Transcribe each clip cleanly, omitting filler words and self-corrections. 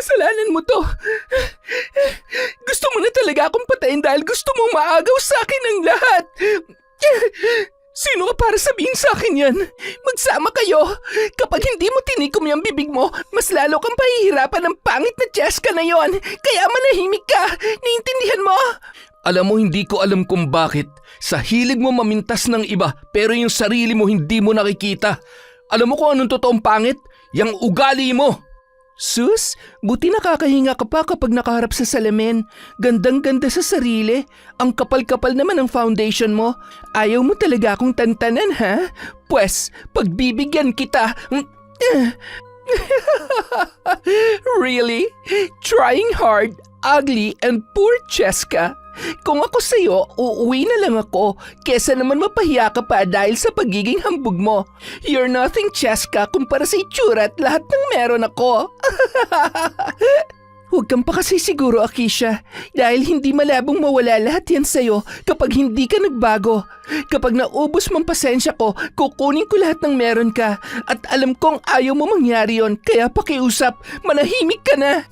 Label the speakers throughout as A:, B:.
A: Kasalanan mo to. Gusto mo na talaga akong patayin dahil gusto mong maagaw sa akin ang lahat. Sino ka para sabihin sa akin yan? Magsama kayo. Kapag hindi mo tinikom yung bibig mo, mas lalo kang pahihirapan ng pangit na Cheska na yon. Kaya manahimik ka. Naiintindihan mo? Alam mo, hindi ko alam kung bakit. Sa hilig mo mamintas ng iba, pero yung sarili mo hindi mo nakikita. Alam mo kung anong totoong pangit? Yang ugali mo. Sus, buti nakakahinga ka pa kapag nakaharap sa salamin. Gandang-ganda sa sarili. Ang kapal-kapal naman ng foundation mo. Ayaw mo talaga akong tantanan, ha? Pwes, pagbibigyan kita. Really? Trying hard, ugly, and poor Cheska? Kung ako sa'yo, uuwi na lang ako kesa naman mapahiya ka pa dahil sa pagiging hambog mo. You're nothing, Cheska, kumpara sa itsura at lahat ng meron ako. Huwag kang pa kasi siguro, Akisha, dahil hindi malabong mawala lahat yan sa'yo kapag hindi ka nagbago. Kapag naubos mong pasensya ko, kukunin ko lahat ng meron ka at alam kong ayaw mo mangyari yon, kaya pakiusap, manahimik ka na.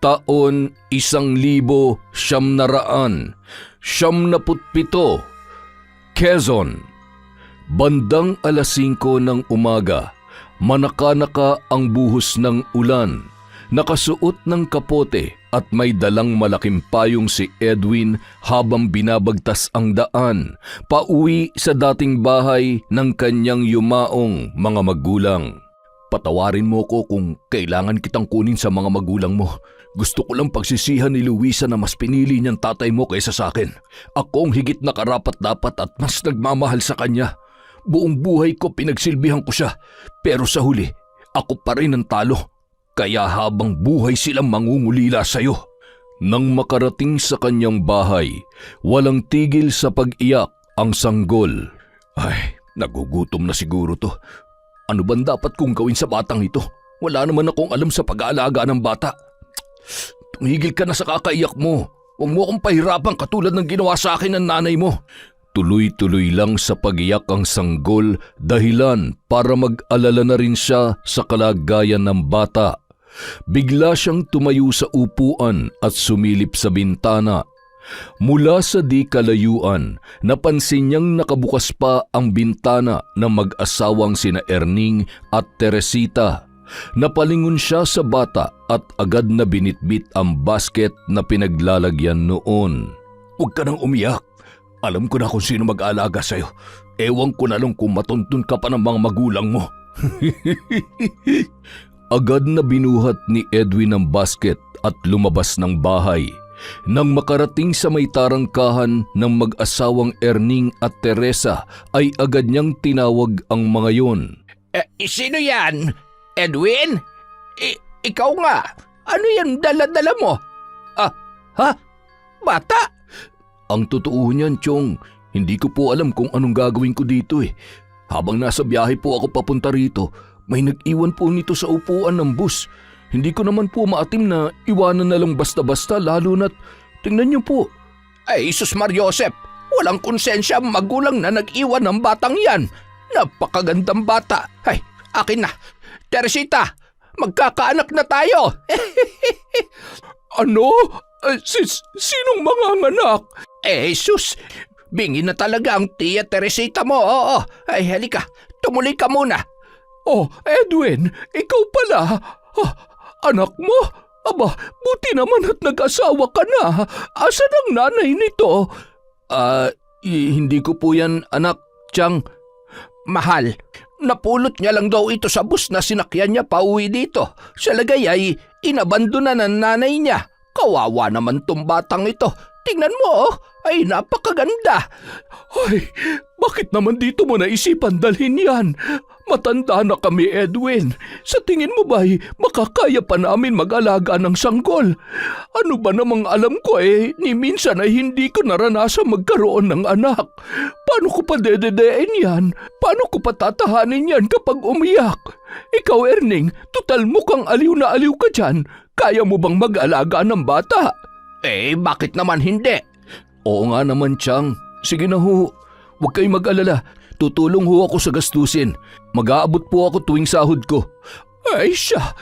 B: Taon 1997, Quezon. Bandang alas 5 ng umaga, manaka-naka ang buhos ng ulan. Nakasuot ng kapote at may dalang malaking payong si Edwin habang binabagtas ang daan, pauwi sa dating bahay ng kanyang yumaong mga magulang. Patawarin mo ko kung kailangan kitang kunin sa mga magulang mo. Gusto ko lang pagsisihan ni Luisa na mas pinili niyang tatay mo kaysa sa akin. Ako ang higit na karapat-dapat at mas nagmamahal sa kanya. Buong buhay ko pinagsilbihan ko siya. Pero sa huli, ako pa rin ang talo. Kaya habang buhay silang mangungulila sa'yo. Nang makarating sa kanyang bahay, walang tigil sa pag-iyak ang sanggol. Ay, nagugutom na siguro to. Ano bang dapat kong gawin sa batang ito? Wala naman akong alam sa pag-aalaga ng bata. Tumigil ka na sa kakaiyak mo. Huwag mo akong pahirapan katulad ng ginawa sa akin ng nanay mo. Tuloy-tuloy lang sa pag-iyak ang sanggol dahilan para mag-alala na rin siya sa kalagayan ng bata. Bigla siyang tumayo sa upuan at sumilip sa bintana. Mula sa di kalayuan, napansin niyang nakabukas pa ang bintana ng mag-asawang sina Erning at Teresita. Napalingon siya sa bata at agad na binitbit ang basket na pinaglalagyan noon. Huwag ka nang umiyak. Alam ko na kung sino mag-aalaga sa'yo. Ewan ko na lang kung matuntun ka pa ng mga magulang mo. Agad na binuhat ni Edwin ang basket at lumabas ng bahay. Nang makarating sa may tarangkahan ng mag-asawang Erning at Teresa ay agad niyang tinawag ang mga yon.
A: Sino yan? Edwin? Ikaw nga. Ano yan dala-dala mo? Ha? Bata?
B: Ang totoo niyan, Chong, hindi ko po alam kung anong gagawin ko dito eh. Habang nasa biyahe po ako papunta rito, may nag-iwan po nito sa upuan ng bus. Hindi ko naman po maatim na iwanan na lang basta-basta lalo na't tingnan niyo po.
A: Ay, Sus Mariosep, walang konsensya ang magulang na nag-iwan ng batang yan. Napakagandang bata. Ay, akin na. Teresita, magkakaanak na tayo.
B: Ano? Sinong mga anak?
A: Sus, bingi na talaga ang tiya Teresita mo. Oo. Ay, halika, tumuloy ka muna.
B: Oh, Edwin, ikaw pala. Anak mo? Aba, buti naman at nag-asawa ka na. Asan ang nanay nito? Hindi ko po yan, anak, Chang.
A: Mahal, napulot niya lang daw ito sa bus na sinakyan niya pauwi dito. Sa lagay ay inabandona ng nanay niya. Kawawa naman tong batang ito. Tingnan mo, ay napakaganda.
B: Ay, bakit naman dito mo naisipan dalhin yan? Matanda na kami, Edwin. Sa tingin mo ba'y makakaya pa namin mag-alaga ng sanggol? Ano ba namang alam ko ni minsan ay hindi ko naranasan magkaroon ng anak. Paano ko pa dededein yan? Paano ko pa tatahanin yan kapag umiyak? Ikaw, Erning, tutal mukhang aliw na aliw ka dyan. Kaya mo bang mag-alaga ng bata?
A: Bakit naman hindi?
B: Oo nga naman, Chang. Sige na ho. Huwag kayong mag-alala. Tutulong ho ako sa gastusin. Mag-aabot po ako tuwing sahod ko.
A: Ay siya,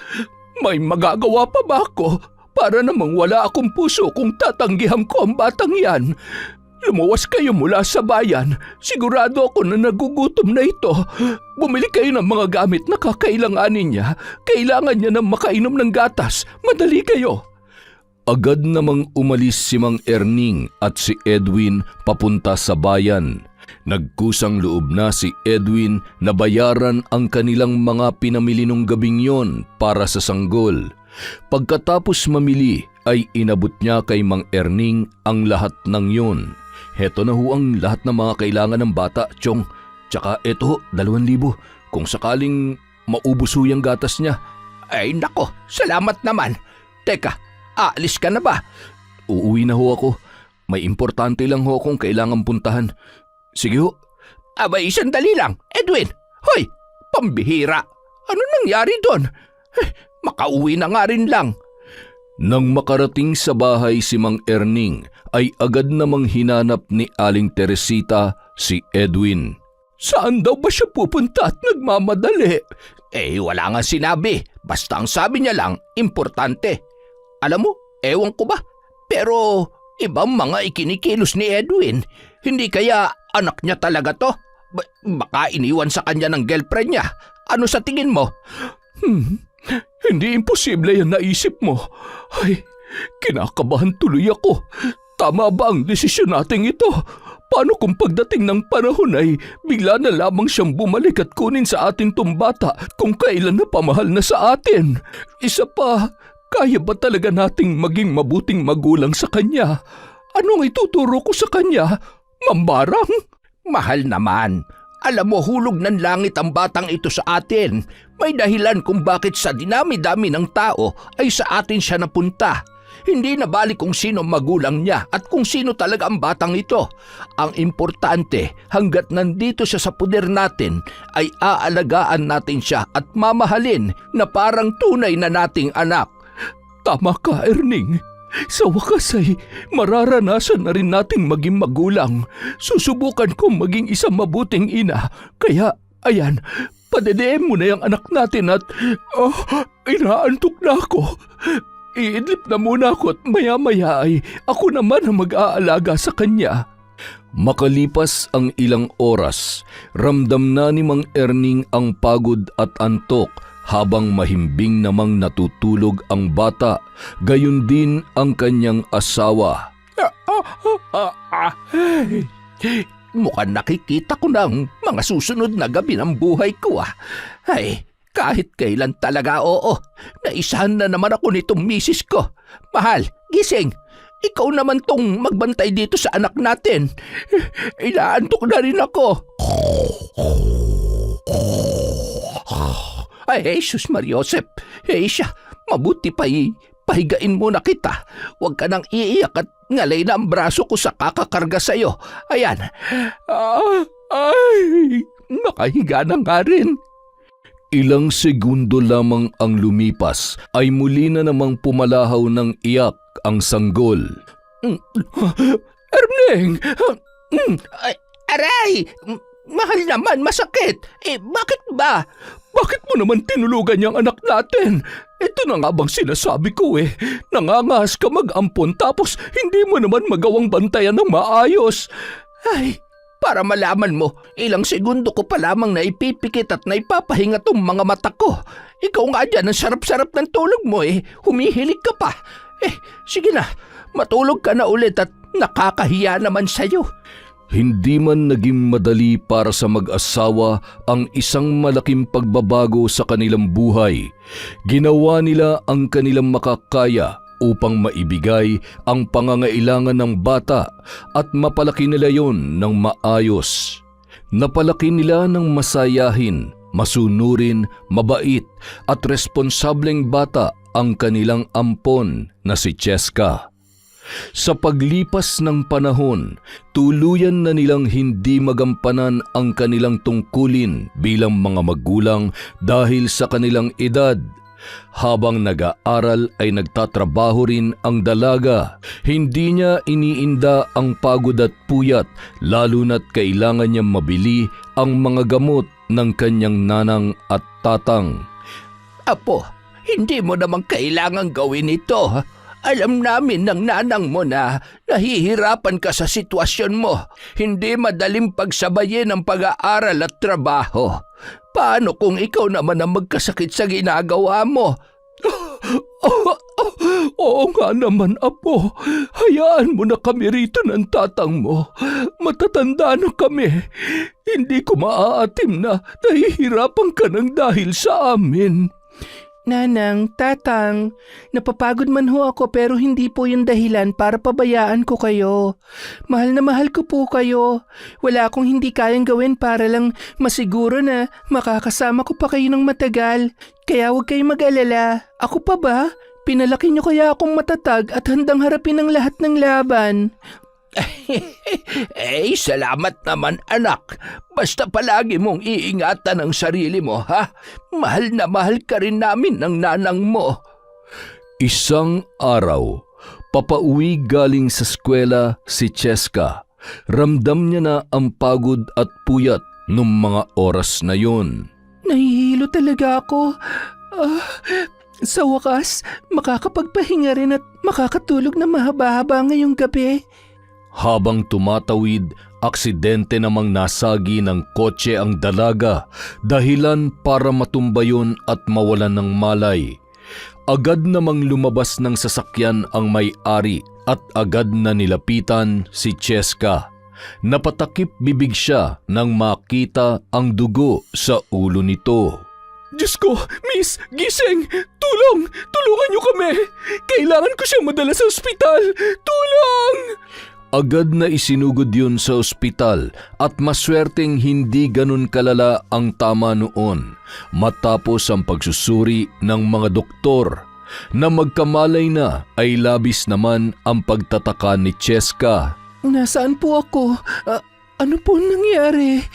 A: May magagawa pa ba ako para namang wala akong puso kung tatanggihan ko ang batang yan? Lumuwas kayo mula sa bayan. Sigurado ako na nagugutom na ito. Bumili kayo ng mga gamit na kakailanganin niya. Kailangan niya ng makainom ng gatas. Madali kayo.
B: Agad namang umalis si Mang Erning at si Edwin papunta sa bayan. Nagkusang loob na si Edwin na bayaran ang kanilang mga pinamili nung gabing yon para sa sanggol. Pagkatapos mamili ay inabot niya kay Mang Erning ang lahat ng yon. Heto na ho ang lahat ng mga kailangan ng bata, Chong. Tsaka eto, 2,000 kung sakaling maubos ho yung gatas niya.
A: Ay nako, salamat naman. Teka, aalis ka na ba?
B: Uuwi na ho ako. May importante lang ho akong kailangan puntahan. Sige ho.
A: Abay, sandali lang. Edwin, hoy, pambihira. Ano nangyari doon? Makauwi na nga rin lang.
B: Nang makarating sa bahay si Mang Erning, ay agad namang hinanap ni Aling Teresita si Edwin.
A: Saan daw ba siya pupunta at nagmamadali? Wala nga sinabi. Basta ang sabi niya lang, importante. Alam mo, ewan ko ba? Pero ibang mga ikinikilos ni Edwin. Hindi kaya anak niya talaga to? Baka iniwan sa kanya ng girlfriend niya. Ano sa tingin mo? Hindi imposible yan naisip mo. Ay, kinakabahan tuloy ako. Tama ba ang desisyon nating ito? Paano kung pagdating ng panahon ay bigla na lamang siyang bumalik at kunin sa atin tong bata kung kailan na pamahal na sa atin? Isa pa, kaya ba talaga nating maging mabuting magulang sa kanya? Anong ituturo ko sa kanya? Mambarang? Mahal naman. Alam mo, hulog ng langit ang batang ito sa atin. May dahilan kung bakit sa dinami-dami ng tao ay sa atin siya napunta. Hindi na balik kung sino magulang niya at kung sino talaga ang batang ito. Ang importante, hanggat nandito siya sa puder natin, ay aalagaan natin siya at mamahalin na parang tunay na nating anak. Tama ka, Erning. Sa wakas ay mararanasan na rin nating maging magulang. Susubukan kong maging isang mabuting ina. Kaya, ayan, padedeem mo na yung anak natin at inaantok na ako. Iidlip na muna ako at maya-maya ay ako naman ang mag-aalaga sa kanya.
B: Makalipas ang ilang oras, ramdam na ni Mang Erning ang pagod at antok habang mahimbing namang natutulog ang bata, gayon din ang kanyang asawa.
A: Mukhang nakikita ko ng mga susunod na gabi ng buhay ko . Ay, kahit kailan talaga oo. Naisahan na naman ako nitong misis ko. Mahal, gising. Ikaw naman tong magbantay dito sa anak natin. Inaantok na rin ako. Ay, Jesus Mariosep. Siya, mabuti pa pahigain muna kita. Huwag ka nang iiyak at ngalay na ang braso ko sa kakakarga sa'yo. Ayan. Nakahiga na nga rin.
B: Ilang segundo lamang ang lumipas ay muli na namang pumalahaw ng iyak ang sanggol.
A: Erning! Aray! Mahal naman, masakit. Bakit ba? Bakit mo naman tinulugan niyang anak natin? Ito na nga bang sinasabi ko . Nangangas ka mag-ampon tapos hindi mo naman magawang bantayan ng maayos. Ay, para malaman mo, ilang segundo ko pa lamang na ipipikit at naipapahinga tong mga mata ko. Ikaw nga dyan, ang sarap-sarap ng tulog mo . Humihilig ka pa. Sige na, matulog ka na ulit at nakakahiya naman sa'yo.
B: Hindi man naging madali para sa mag-asawa ang isang malaking pagbabago sa kanilang buhay. Ginawa nila ang kanilang makakaya upang maibigay ang pangangailangan ng bata at mapalaki nila yon ng maayos. Napalaki nila ng masayahin, masunurin, mabait at responsableng bata ang kanilang ampon na si Cheska. Sa paglipas ng panahon, tuluyan na nilang hindi magampanan ang kanilang tungkulin bilang mga magulang dahil sa kanilang edad. Habang nag-aaral ay nagtatrabaho rin ang dalaga. Hindi niya iniinda ang pagod at puyat, lalo na't kailangan niyang mabili ang mga gamot ng kanyang nanang at tatang.
A: Apo, Hindi mo naman kailangang gawin ito. Alam namin ng nanang mo na nahihirapan ka sa sitwasyon mo. Hindi madaling pagsabayin ang pag-aaral at trabaho. Paano kung ikaw naman ang magkasakit sa ginagawa mo? Oo nga naman, Apo. Hayaan mo na kami rito ng tatang mo. Matatanda na kami. Hindi ko maaatim na nahihirapan ka ng dahil sa amin. Nanang, tatang, napapagod man ho ako pero hindi po yung dahilan para pabayaan ko kayo. Mahal na mahal ko po kayo. Wala akong hindi kayang gawin para lang masiguro na makakasama ko pa kayo ng matagal. Kaya huwag kayong mag-alala. Ako pa ba? Pinalaki niyo kaya akong matatag at handang harapin ang lahat ng laban. Salamat naman anak. Basta palagi mong iingatan ang sarili mo, ha? Mahal na mahal ka rin namin ng nanang mo.
B: Isang araw, papauwi galing sa eskwela si Cheska. Ramdam niya na ang pagod at puyat nung mga oras na yun.
A: Nahihilo talaga ako. Sa wakas, makakapagpahinga rin at makakatulog na mahaba-haba ngayong gabi.
B: Habang tumatawid, aksidente namang nasagi ng kotse ang dalaga, dahilan para matumba yun at mawalan ng malay. Agad namang lumabas ng sasakyan ang may-ari at agad na nilapitan si Cheska. Napatakip bibig siya nang makita ang dugo sa ulo nito.
A: Diyos ko, miss, gising! Tulong! Tulungan niyo kami! Kailangan ko siyang madala sa ospital! Tulong!
B: Agad na isinugod yun sa ospital at maswerteng hindi ganun kalala ang tama noon matapos ang pagsusuri ng mga doktor. Na magkamalay na ay labis naman ang pagtataka ni Cheska.
A: Nasaan po ako? Ano po nangyari?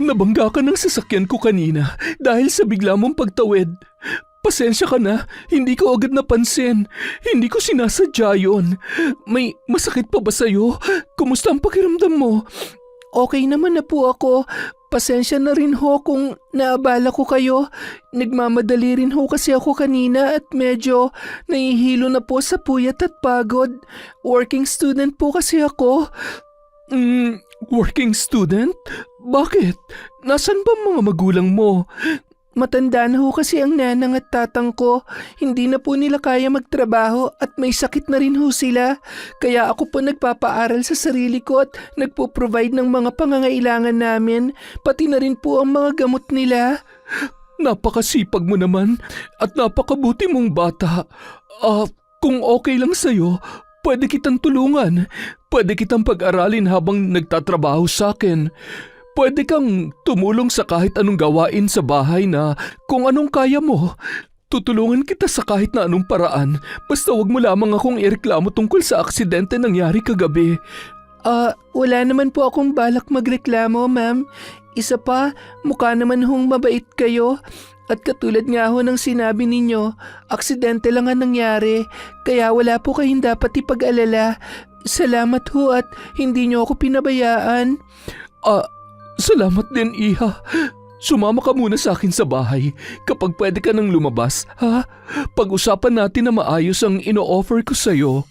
A: Nabangga ka ng sasakyan ko kanina dahil sa bigla mong pagtawid. Pasensya ka na, hindi ko agad napansin. Hindi ko sinasadya yun. May masakit pa ba sa'yo? Kumusta ang pakiramdam mo? Okay naman na po ako. Pasensya na rin ho kung naabala ko kayo. Nagmamadali rin ho kasi ako kanina at medyo nahihilo na po sa puyat at pagod. Working student po kasi ako. Working student? Bakit? Nasaan ba mga magulang mo? Matanda na ho kasi ang nanang at tatang ko. Hindi na po nila kaya magtrabaho at may sakit na rin ho sila. Kaya ako po nagpapaaral sa sarili ko at nagpo-provide ng mga pangangailangan namin. Pati na rin po ang mga gamot nila. Napakasipag mo naman at napakabuti mong bata. Kung okay lang sa'yo, pwede kitang tulungan. Pwede kitang pag-aralin habang nagtatrabaho sa akin. Pwede kang tumulong sa kahit anong gawain sa bahay na kung anong kaya mo. Tutulungan kita sa kahit na anong paraan. Basta wag mo lamang akong ireklamo tungkol sa aksidente nangyari kagabi. Wala naman po akong balak magreklamo, ma'am. Isa pa, mukha naman hong mabait kayo. At katulad nga ho ng sinabi ninyo, aksidente lang ang nangyari. Kaya wala po kayong dapat ipag-alala. Salamat ho at hindi niyo ako pinabayaan. Salamat din, Iha. Sumama ka muna sa akin sa bahay kapag pwede ka nang lumabas, ha? Pag-usapan natin na maayos ang ino-offer ko sa'yo.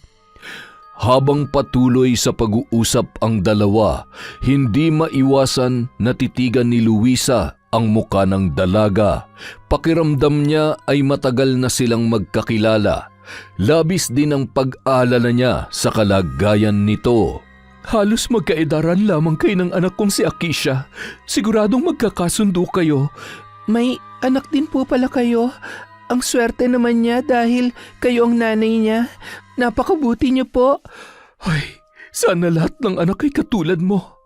B: Habang patuloy sa pag-uusap ang dalawa, hindi maiwasan na titigan ni Luisa ang muka ng dalaga. Pakiramdam niya ay matagal na silang magkakilala. Labis din ang pag-aalala niya sa kalagayan nito.
A: Halos magkaedaran lamang kayo ng anak kong si Akisha. Siguradong magkakasundo kayo. May anak din po pala kayo. Ang swerte naman niya dahil kayo ang nanay niya. Napakabuti niyo po. Ay, sana lahat ng anak ay katulad mo.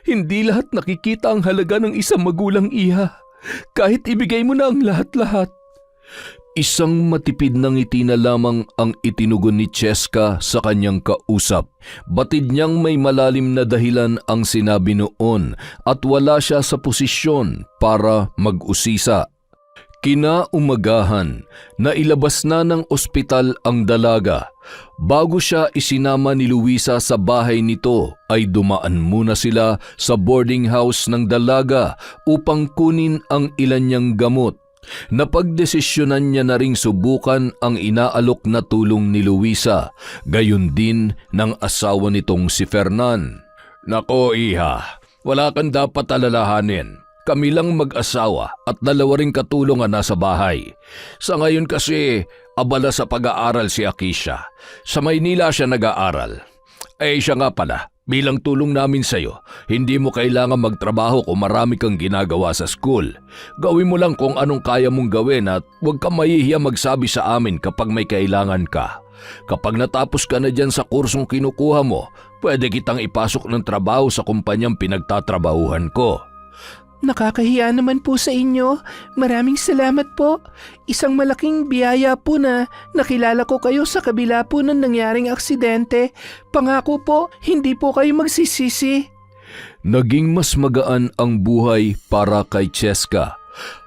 A: Hindi lahat nakikita ang halaga ng isang magulang, Iha. Kahit ibigay mo na ang lahat-lahat.
B: Isang matipid na ngiti na lamang ang itinugon ni Cheska sa kanyang kausap. Batid niyang may malalim na dahilan ang sinabi noon at wala siya sa posisyon para mag-usisa. Kinaumagahan, nailabas na ng ospital ang dalaga. Bago siya isinama ni Luisa sa bahay nito, ay dumaan muna sila sa boarding house ng dalaga upang kunin ang ilan niyang gamot. Napagdesisyonan niya na ring subukan ang inaalok na tulong ni Luisa, gayon din ng asawa nitong si Fernan. Nako iha, wala kang dapat alalahanin. Kami lang mag-asawa at dalawa ring katulong ang nasa bahay. Sa ngayon kasi, abala sa pag-aaral si Akisha. Sa Maynila siya nag-aaral. Siya nga pala, bilang tulong namin sa'yo, hindi mo kailangan magtrabaho kung marami kang ginagawa sa school. Gawin mo lang kung anong kaya mong gawin at huwag kang mahihiya magsabi sa amin kapag may kailangan ka. Kapag natapos ka na dyan sa kursong kinukuha mo, pwede kitang ipasok ng trabaho sa kumpanyang pinagtatrabahuhan ko.
A: Nakakahiya naman po sa inyo. Maraming salamat po. Isang malaking biyaya po na nakilala ko kayo sa kabila po ng nangyaring aksidente. Pangako po, hindi po kayo magsisisi.
B: Naging mas magaan ang buhay para kay Cheska.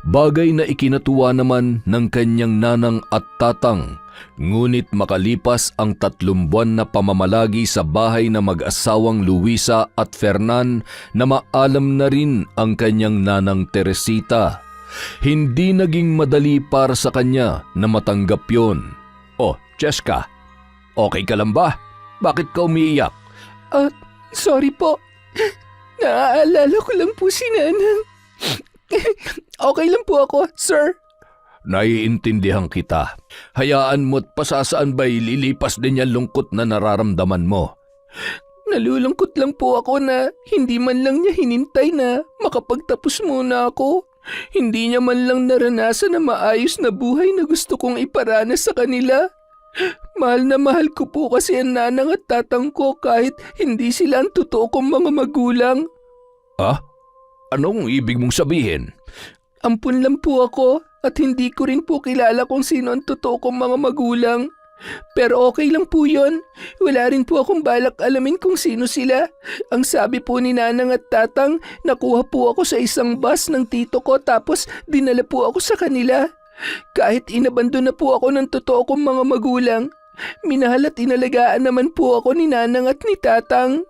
B: Bagay na ikinatuwa naman ng kanyang nanang at tatang. Ngunit makalipas ang 3 buwan na pamamalagi sa bahay na mag-asawang Luisa at Fernan na maalam na rin ang kanyang nanang Teresita. Hindi naging madali para sa kanya na matanggap yon. Oh, Cheska, okay ka lang ba? Bakit ka umiiyak?
A: Sorry po. Naaalala ko lang po si Nanang. Okay lang po ako, sir.
B: Naiintindihan kita. Hayaan mo't pasasaan ba'y lilipas din yan lungkot na nararamdaman mo?
A: Nalulungkot lang po ako na hindi man lang niya hinintay na makapagtapos muna ako. Hindi niya man lang naranasan na maayos na buhay na gusto kong iparanas sa kanila. Mahal na mahal ko po kasi ang nanang at tatang ko kahit hindi sila ang totoo kong mga magulang.
B: Anong ibig mong sabihin?
A: Ampun lang po ako at hindi ko rin po kilala kung sino ang totoo kong mga magulang. Pero okay lang po yon. Wala rin po akong balak alamin kung sino sila. Ang sabi po ni Nanang at Tatang, nakuha po ako sa isang bus ng tito ko tapos dinala po ako sa kanila. Kahit inabando na po ako ng totoo kong mga magulang, minahal at inalagaan naman po ako ni Nanang at ni Tatang.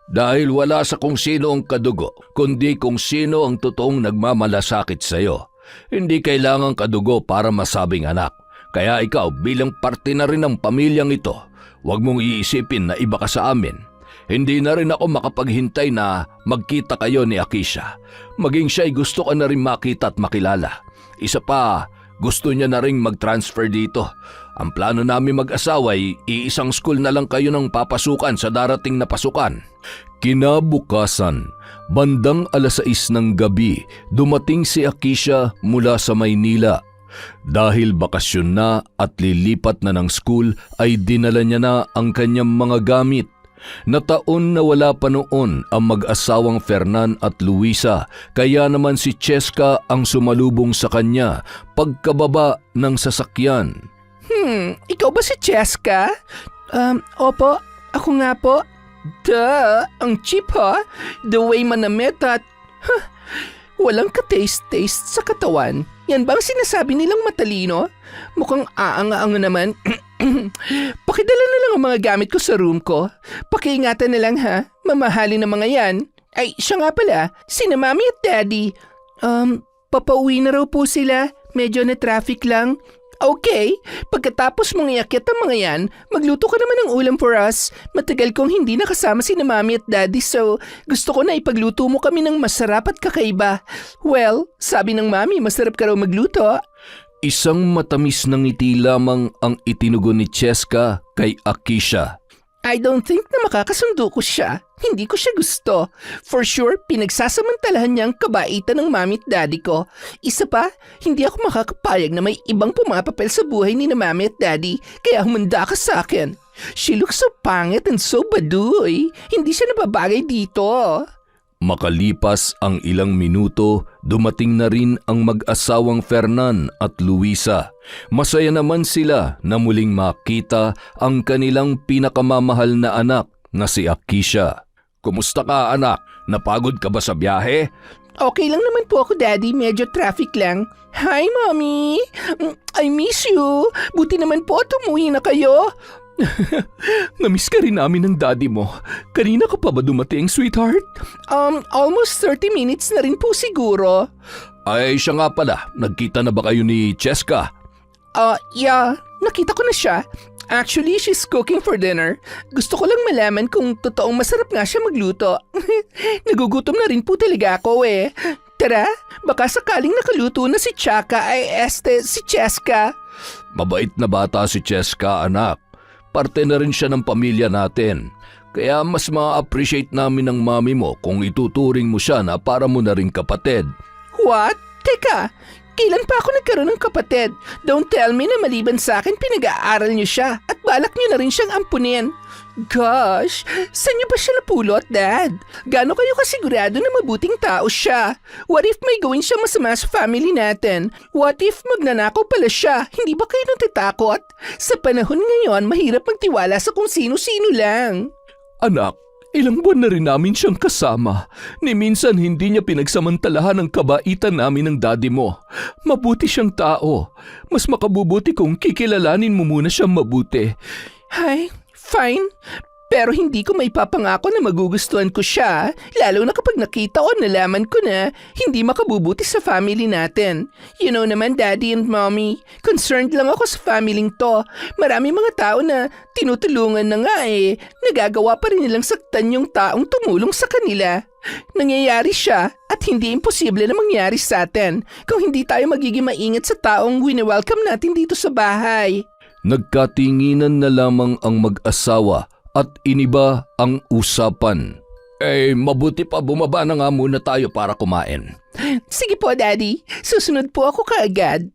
B: Dahil wala sa kung sino ang kadugo, kundi kung sino ang totoong nagmamalasakit sa'yo. Hindi kailangang kadugo para masabing anak. Kaya ikaw bilang parte na rin ng pamilyang ito, huwag mong iisipin na iba ka sa amin. Hindi na rin ako makapaghintay na magkita kayo ni Akisha. Maging siya'y gusto ka na rin makita at makilala. Isa pa, gusto niya na rin mag-transfer dito. Ang plano namin mag-asawa ay iisang school na lang kayo ng papasukan sa darating na pasukan. Kinabukasan, bandang 6:00 ng gabi, dumating si Akisha mula sa Maynila. Dahil bakasyon na at lilipat na ng school ay dinala niya na ang kanyang mga gamit. Nataon na wala pa noon ang mag-asawang Fernan at Luisa, kaya naman si Cheska ang sumalubong sa kanya pagkababa ng sasakyan.
A: Ikaw ba si Cheska? Opo, ako nga po. Ang cheap ha? The way manamit at... walang ka-taste-taste sa katawan. Yan bang sinasabi nilang matalino? Mukhang aang-aang naman. Pakidala na lang ang mga gamit ko sa room ko. Pakiingatan na lang ha. Mamahalin na mga yan. Ay, siya nga pala. Sina Mami at Daddy. Papauwi na raw po sila. Medyo na traffic lang. Okay, pagkatapos mong iakyat ang mga yan, magluto ka naman ng ulam for us. Matagal kong hindi nakasama si Mami at Daddy so gusto ko na ipagluto mo kami ng masarap at kakaiba. Well, sabi ng Mami, masarap ka raw magluto.
B: Isang matamis na ngiti lamang ang itinugon ni Cheska kay Akisha.
A: I don't think na makakasundo ko siya. Hindi ko siya gusto. For sure, pinagsasamantalahan niya ang kabaitan ng Mami at Daddy ko. Isa pa, hindi ako makakapayag na may ibang pumapapel sa buhay ni na Mami at Daddy, kaya humanda ka sa akin. She looks so pangit and so baduy. Hindi siya nababagay dito.
B: Makalipas ang ilang minuto, dumating na rin ang mag-asawang Fernan at Luisa. Masaya naman sila na muling makita ang kanilang pinakamamahal na anak na si Akisha. Kumusta ka anak? Napagod ka ba sa biyahe?
A: Okay lang naman po ako, Daddy. Medyo traffic lang. Hi, Mommy! I miss you. Buti naman po at umuwi na kayo.
B: Namiss ka rin namin ng daddy mo. Kanina ka pa ba dumating, sweetheart?
A: Almost 30 minutes na rin po siguro.
B: Ay, siya nga pala. Nagkita na ba kayo ni Cheska?
A: Yeah. Nakita ko na siya. Actually, she's cooking for dinner. Gusto ko lang malaman kung totoong masarap nga siya magluto. Nagugutom na rin po talaga ako eh. Tara, baka sakaling nakaluto na si Chaka si Cheska.
B: Mabait na bata si Cheska, anak. Parte na rin siya ng pamilya natin. Kaya mas ma-appreciate namin ng mami mo kung ituturing mo siya na para mo na ring kapatid.
A: What? Teka, kailan pa ako nagkaroon ng kapatid? Don't tell me na maliban sa akin pinag-aaral niyo siya at balak niyo na rin siyang ampunin. Gosh, saan niyo ba siya napulot, Dad? Gaano kayo kasigurado na mabuting tao siya? What if may gawin siya masama sa family natin? What if magnanakaw pala siya? Hindi ba kayo natatakot? Sa panahon ngayon, mahirap magtiwala sa kung sino-sino lang.
B: Anak, ilang buwan na rin namin siyang kasama. Ni minsan hindi niya pinagsamantalahan ang kabaitan namin ng daddy mo. Mabuti siyang tao. Mas makabubuti kung kikilalanin mo muna siyang mabuti.
A: Ay, fine. Pero hindi ko may papangako na magugustuhan ko siya, lalo na kapag nakita o nalaman ko na hindi makabubuti sa family natin. You know naman, Daddy and Mommy, concerned lang ako sa familyng to. Marami mga tao na tinutulungan na nga nagagawa pa rin nilang saktan yung taong tumulong sa kanila. Nangyayari siya at hindi imposible na mangyari sa atin kung hindi tayo magiging maingat sa taong wini-welcome natin dito sa bahay.
B: Nagkatinginan na lamang ang mag-asawa at iniba ang usapan. Mabuti pa bumaba na nga muna tayo para kumain.
A: Sige po, Daddy. Susunod po ako kaagad.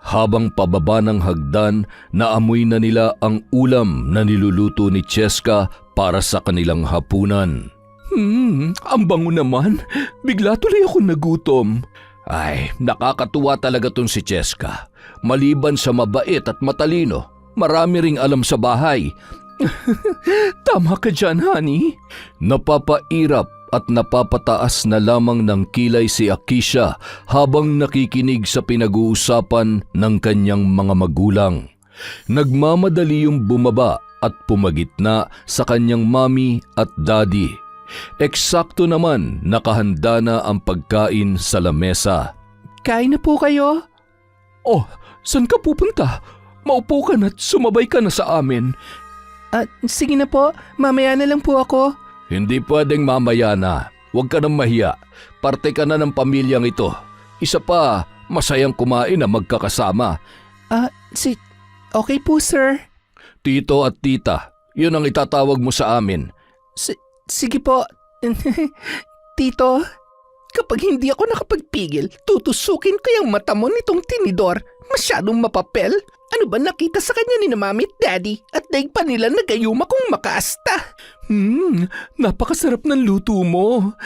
B: Habang pababa ng hagdan, naamoy na nila ang ulam na niluluto ni Cheska para sa kanilang hapunan.
A: Ang bango naman. Bigla tuloy ako nagutom.
B: Ay, nakakatuwa talaga tong si Cheska. Maliban sa mabait at matalino, marami ring alam sa bahay.
A: Tama ka dyan, honey.
B: Napapairap at napapataas na lamang ng kilay si Akisha habang nakikinig sa pinag-uusapan ng kanyang mga magulang. Nagmamadali yung bumaba at pumagitna sa kanyang mami at daddy. Eksakto naman nakahanda na ang pagkain sa lamesa.
A: Kain na po kayo?
B: Oh, saan ka pupunta? Maupo ka na't sumabay ka na sa amin.
A: Sige na po, mamaya na lang po ako.
B: Hindi pwedeng mamaya na. Huwag ka nang mahiya. Parte ka na ng pamilyang ito. Isa pa, masayang kumain na magkakasama.
A: Okay po, sir.
B: Tito at tita, yun ang itatawag mo sa amin.
A: Sige po. Tito, kapag hindi ako nakapagpigil, tutusukin ko yung mata mo nitong tinidor. Masyadong mapapel. Ano ba nakita sa kanya ni na Mami at Daddy at daig pa nila nagayuma kung makaasta?
B: Napakasarap ng luto mo.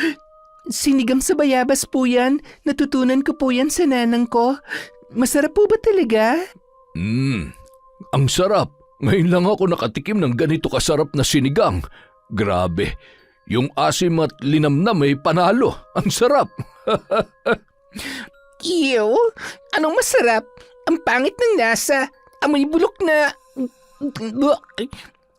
A: Sinigang sa bayabas po yan. Natutunan ko po yan sa nanang ko. Masarap po ba talaga?
B: Ang sarap. Ngayon lang ako nakatikim ng ganito kasarap na sinigang. Grabe. Yung asim at linamnam ay panalo. Ang sarap.
A: Ew! Anong masarap? Ang pangit ng lasa. Amoy bulok na...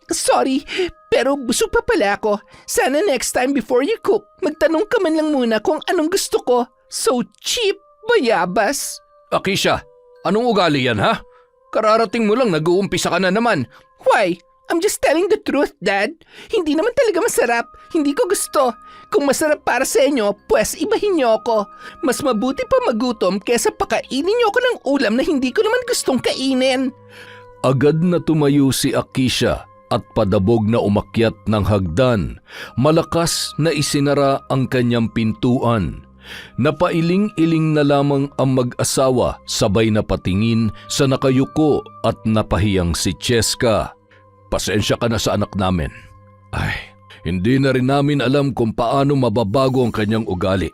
A: Sorry, pero busog pa pala ako. Sana next time before you cook, magtanong ka man lang muna kung anong gusto ko. So cheap, bayabas.
B: Akisha, anong ugali yan ha? Kararating mo lang nag-uumpisa ka na naman.
A: Why? I'm just telling the truth, Dad. Hindi naman talaga masarap. Hindi ko gusto. Kung masarap para sa inyo, pues ibahin niyo ako. Mas mabuti pa magutom kesa pakainin niyo ako ng ulam na hindi ko naman gustong kainin.
B: Agad na tumayo si Akisha at padabog na umakyat ng hagdan. Malakas na isinara ang kanyang pintuan. Napailing-iling na lamang ang mag-asawa sabay na patingin sa nakayuko at napahiyang si Cheska. Pasensya ka na sa anak namin. Hindi na rin namin alam kung paano mababago ang kanyang ugali.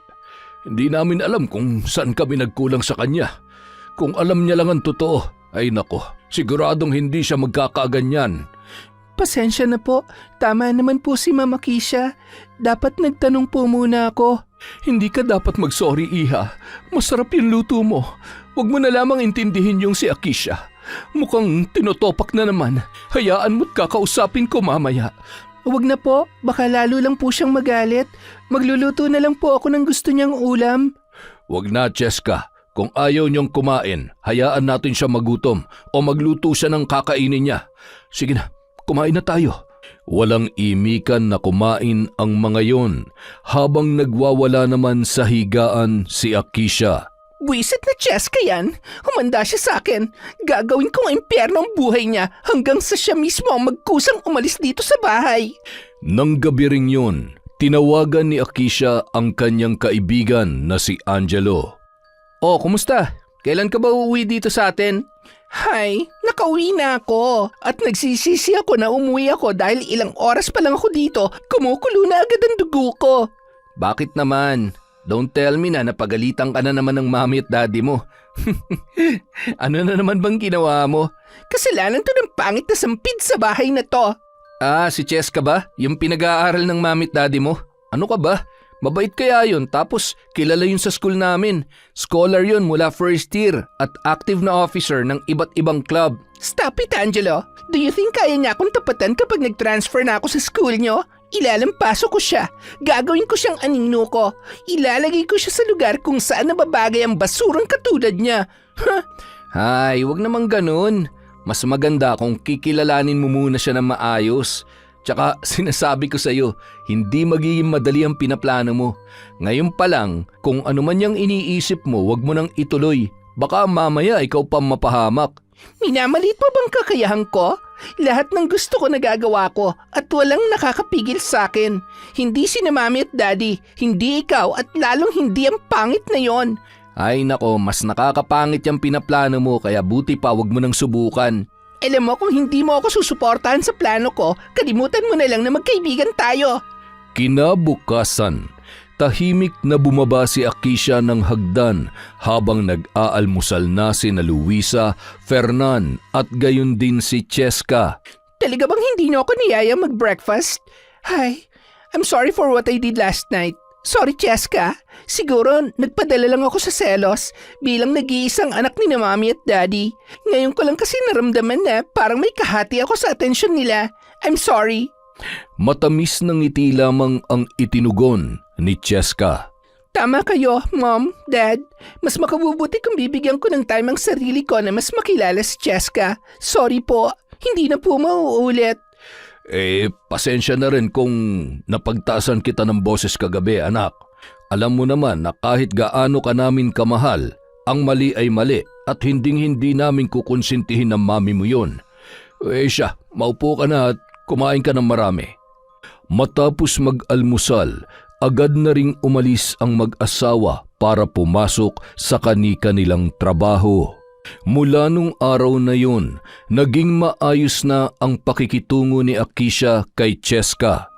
B: Hindi namin alam kung saan kami nagkulang sa kanya. Kung alam niya lang ang totoo, ay nako, siguradong hindi siya magkakaganyan.
A: Pasensya na po. Tama naman po si Mama Kisha. Dapat nagtanong po muna ako.
B: Hindi ka dapat mag-sorry, Iha. Masarap yung luto mo. Huwag mo na lamang intindihin yung si Akisha. Mukhang tinotopak na naman. Hayaan mo't kakausapin ko mamaya.
A: Huwag na po, baka lalo lang po siyang magalit. Magluluto na lang po ako ng gusto niyang ulam.
B: Wag na, Cheska. Kung ayaw niyong kumain, hayaan natin siya magutom o magluto siya ng kakainin niya. Sige na, kumain na tayo. Walang imikan na kumain ang mga yon habang nagwawala naman sa higaan si Akisha.
A: Buisit na Cheska yan. Humanda siya sa akin. Gagawin kong impyerno ang buhay niya hanggang sa siya mismo ang magkusang umalis dito sa bahay.
B: Nang gabi ring yun, tinawagan ni Akisha ang kanyang kaibigan na si Angelo.
A: Oh, kumusta? Kailan ka ba uuwi dito sa atin? Hay, nakauwi na ako at nagsisisi ako na umuwi ako dahil ilang oras pa lang ako dito, kumukulo na agad ang dugo ko. Bakit naman? Don't tell me na napagalitan ka na naman ng mami at daddy mo. Ano na naman bang ginawa mo? Kasalanan to ng pangit na sampid sa bahay na to. Ah, si Cheska ba? Yung pinag-aaral ng mami at daddy mo? Ano ka ba? Mabait kaya yun, tapos kilala yun sa school namin. Scholar yun mula first year at active na officer ng iba't ibang club. Stop it, Angelo. Do you think kaya niya akong tapatan kapag nag-transfer na ako sa school nyo? Ilalampaso ko siya. Gagawin ko siyang anino ko. Ilalagay ko siya sa lugar kung saan nababagay ang basurang katulad niya. Hay, wag namang ganun. Mas maganda kung kikilalanin mo muna siya ng maayos. Tsaka sinasabi ko sa'yo, hindi magiging madali ang pinaplano mo. Ngayon pa lang, kung ano man yung iniisip mo, wag mo nang ituloy. Baka mamaya ikaw pa mapahamak. Minamalit mo bang kakayahan ko? Lahat ng gusto ko nagagawa ko at walang nakakapigil sa akin. Hindi si mami at daddy, hindi ikaw at lalong hindi ang pangit na yon. Ay nako, mas nakakapangit yung pinaplano mo kaya buti pa wag mo nang subukan. Alam mo kung hindi mo ako susuportahan sa plano ko, kalimutan mo na lang na magkaibigan tayo.
B: Kinabukasan, tahimik na bumaba si Akisha ng hagdan habang nag-aalmusal na sina Luisa, Fernan at gayon din si Cheska.
A: Talaga bang hindi niyo ako niyaya mag-breakfast? Hi, I'm sorry for what I did last night. Sorry, Cheska. Siguro nagpadala lang ako sa selos bilang nag-iisang anak ni na mami at daddy. Ngayon ko lang kasi naramdaman na parang may kahati ako sa atensyon nila. I'm sorry.
B: Matamis ng ngiti lamang ang itinugon ni Cheska.
A: Tama kayo, Mom, Dad. Mas makabubuti kung bibigyan ko ng time ang sarili ko na mas makilala si Cheska. Sorry po, hindi na po mauulit.
B: Pasensya na rin kung napagtaasan kita ng boses kagabi, anak. Alam mo naman na kahit gaano ka namin kamahal, ang mali ay mali at hinding-hindi namin kukonsintihin ng mami mo yun. Siya, maupo ka na at kumain ka ng marami. Matapos mag-almusal, agad na ring umalis ang mag-asawa para pumasok sa kani-kanilang trabaho. Mula nung araw na yun, naging maayos na ang pakikitungo ni Akisha kay Cheska.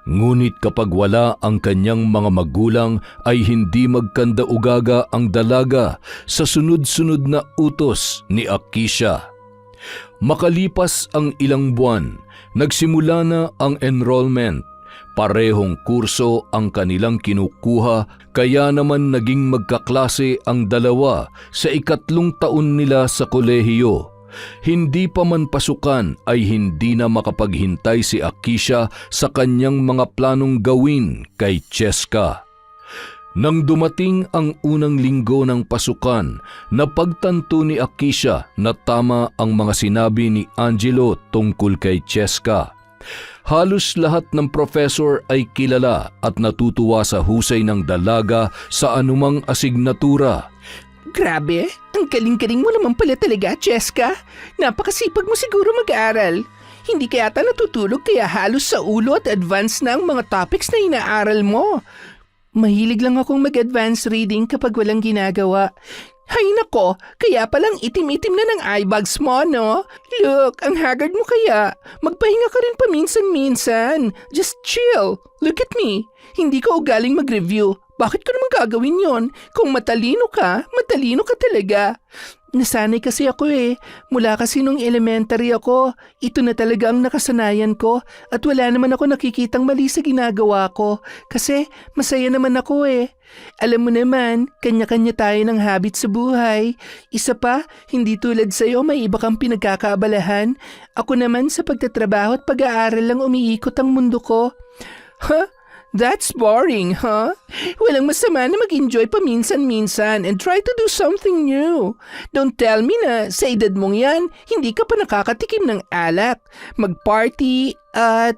B: Ngunit kapag wala ang kanyang mga magulang ay hindi magkanda-ugaga ang dalaga sa sunod-sunod na utos ni Akisha. Makalipas ang ilang buwan, nagsimula na ang enrollment. Parehong kurso ang kanilang kinukuha kaya naman naging magkaklase ang dalawa sa 3 taon nila sa kolehiyo. Hindi pa man pasukan ay hindi na makapaghintay si Akisha sa kanyang mga planong gawin kay Cheska. Nang dumating ang unang linggo ng pasukan, napagtanto ni Akisha na tama ang mga sinabi ni Angelo tungkol kay Cheska. Halos lahat ng professor ay kilala at natutuwa sa husay ng dalaga sa anumang asignatura.
A: Grabe, ang galing-galing mo naman pala talaga, Cheska. Napakasipag mo siguro mag-aral. Hindi kaya ata natutulog kaya halos sa ulo at advance na ang mga topics na inaaral mo. Mahilig lang akong mag-advance reading kapag walang ginagawa. Hay nako, kaya palang itim-itim na ng eye bags mo, no? Look, ang haggard mo kaya. Magpahinga ka rin paminsan-minsan. Just chill. Look at me. Hindi ka ugaling mag-review. Bakit ko naman gagawin yon? Kung matalino ka talaga. Nasanay kasi ako Mula kasi nung elementary ako, ito na talaga ang nakasanayan ko at wala naman ako nakikitang mali sa ginagawa ko kasi masaya naman ako Alam mo naman, kanya-kanya tayo ng habit sa buhay. Isa pa, hindi tulad sa'yo may iba kang pinagkakaabalahan. Ako naman sa pagtatrabaho at pag-aaral lang umiikot ang mundo ko. Ha? That's boring, huh? Walang masama na mag-enjoy paminsan-minsan and try to do something new. Don't tell me na sa edad mong yan, hindi ka pa nakakatikim ng alak, mag-party at...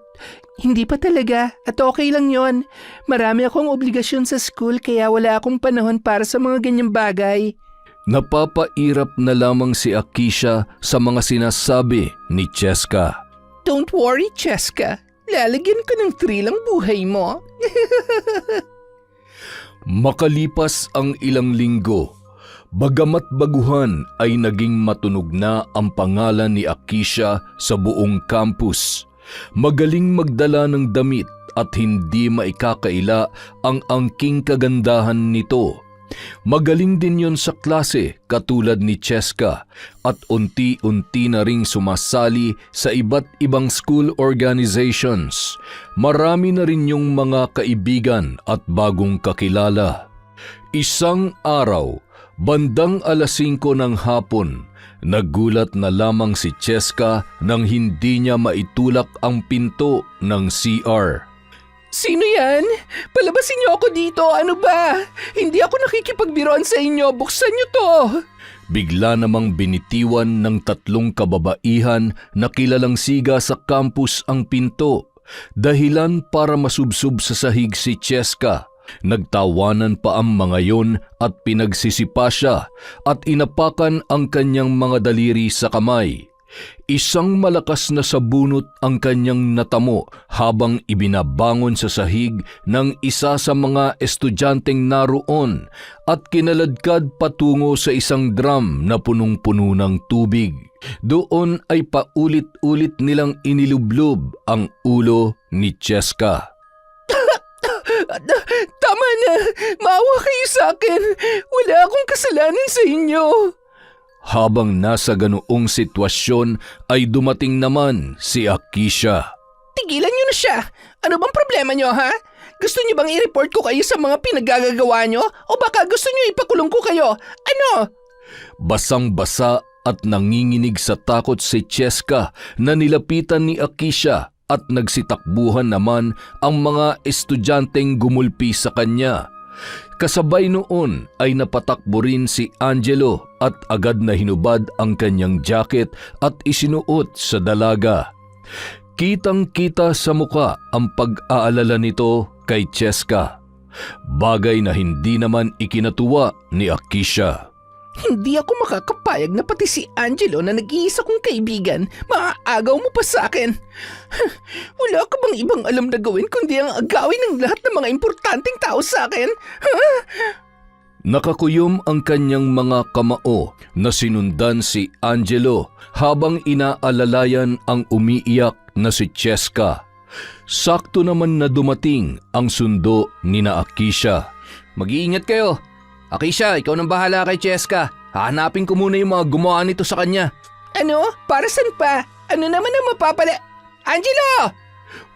A: Hindi pa talaga at okay lang yon. Marami akong obligasyon sa school kaya wala akong panahon para sa mga ganyang bagay.
B: Napapairap na lamang si Akisha sa mga sinasabi ni Cheska.
A: Don't worry, Cheska. Lalagyan ko ng thrill ang buhay mo.
B: Makalipas ang ilang linggo, bagamat baguhan ay naging matunog na ang pangalan ni Akisha sa buong campus. Magaling magdala ng damit at hindi maikakaila ang angking kagandahan nito. Magaling din yon sa klase katulad ni Cheska at unti-unti na ring sumasali sa iba't ibang school organizations. Marami na rin yung mga kaibigan at bagong kakilala. Isang araw, bandang 5:00 ng hapon, nagulat na lamang si Cheska nang hindi niya maitulak ang pinto ng CR.
A: Sino yan? Palabasin niyo ako dito, ano ba? Hindi ako nakikipagbiroan sa inyo, buksan niyo to!
B: Bigla namang binitiwan ng 3 kababaihan na kilalang siga sa campus ang pinto. Dahilan para masubsob sa sahig si Cheska. Nagtawanan pa ang mga yon at pinagsisipa siya at inapakan ang kanyang mga daliri sa kamay. Isang malakas na sabunot ang kanyang natamo habang ibinabangon sa sahig ng isa sa mga estudyanteng naroon at kinaladkad patungo sa isang drum na punong-puno ng tubig. Doon ay paulit-ulit nilang inilublob ang ulo ni Cheska.
A: Tama na! Maawa kayo sa akin! Wala akong kasalanan sa inyo!
B: Habang nasa ganoong sitwasyon ay dumating naman si Akisha.
A: Tigilan niyo na siya! Ano bang problema niyo, ha? Gusto niyo bang i-report ko kayo sa mga pinagagagawa niyo? O baka gusto niyo ipakulong ko kayo? Ano?
B: Basang-basa at nanginginig sa takot si Cheska na nilapitan ni Akisha at nagsitakbuhan naman ang mga estudyanteng gumulpi sa kanya. Kasabay noon ay napatakbo rin si Angelo at agad na hinubad ang kanyang jacket at isinuot sa dalaga. Kitang-kita sa muka ang pag-aalala nito kay Cheska. Bagay na hindi naman ikinatuwa ni Akisha.
A: Hindi ako makakapayag na pati si Angelo na nag-iisa kong kaibigan, maaagaw mo pa sa akin. Wala ka bang ibang alam na gawin kundi ang agawin ng lahat ng mga importanteng tao sa akin?
B: Nakakuyom ang kanyang mga kamao na sinundan si Angelo habang inaalalayan ang umiiyak na si Cheska. Sakto naman na dumating ang sundo ni na Akisha.
C: Mag-iingat kayo. Akisha, ikaw nang bahala kay Cheska. Hahanapin ko muna yung mga gumawa nito sa kanya.
A: Ano? Para saan pa? Ano naman ang mapapala... Angelo!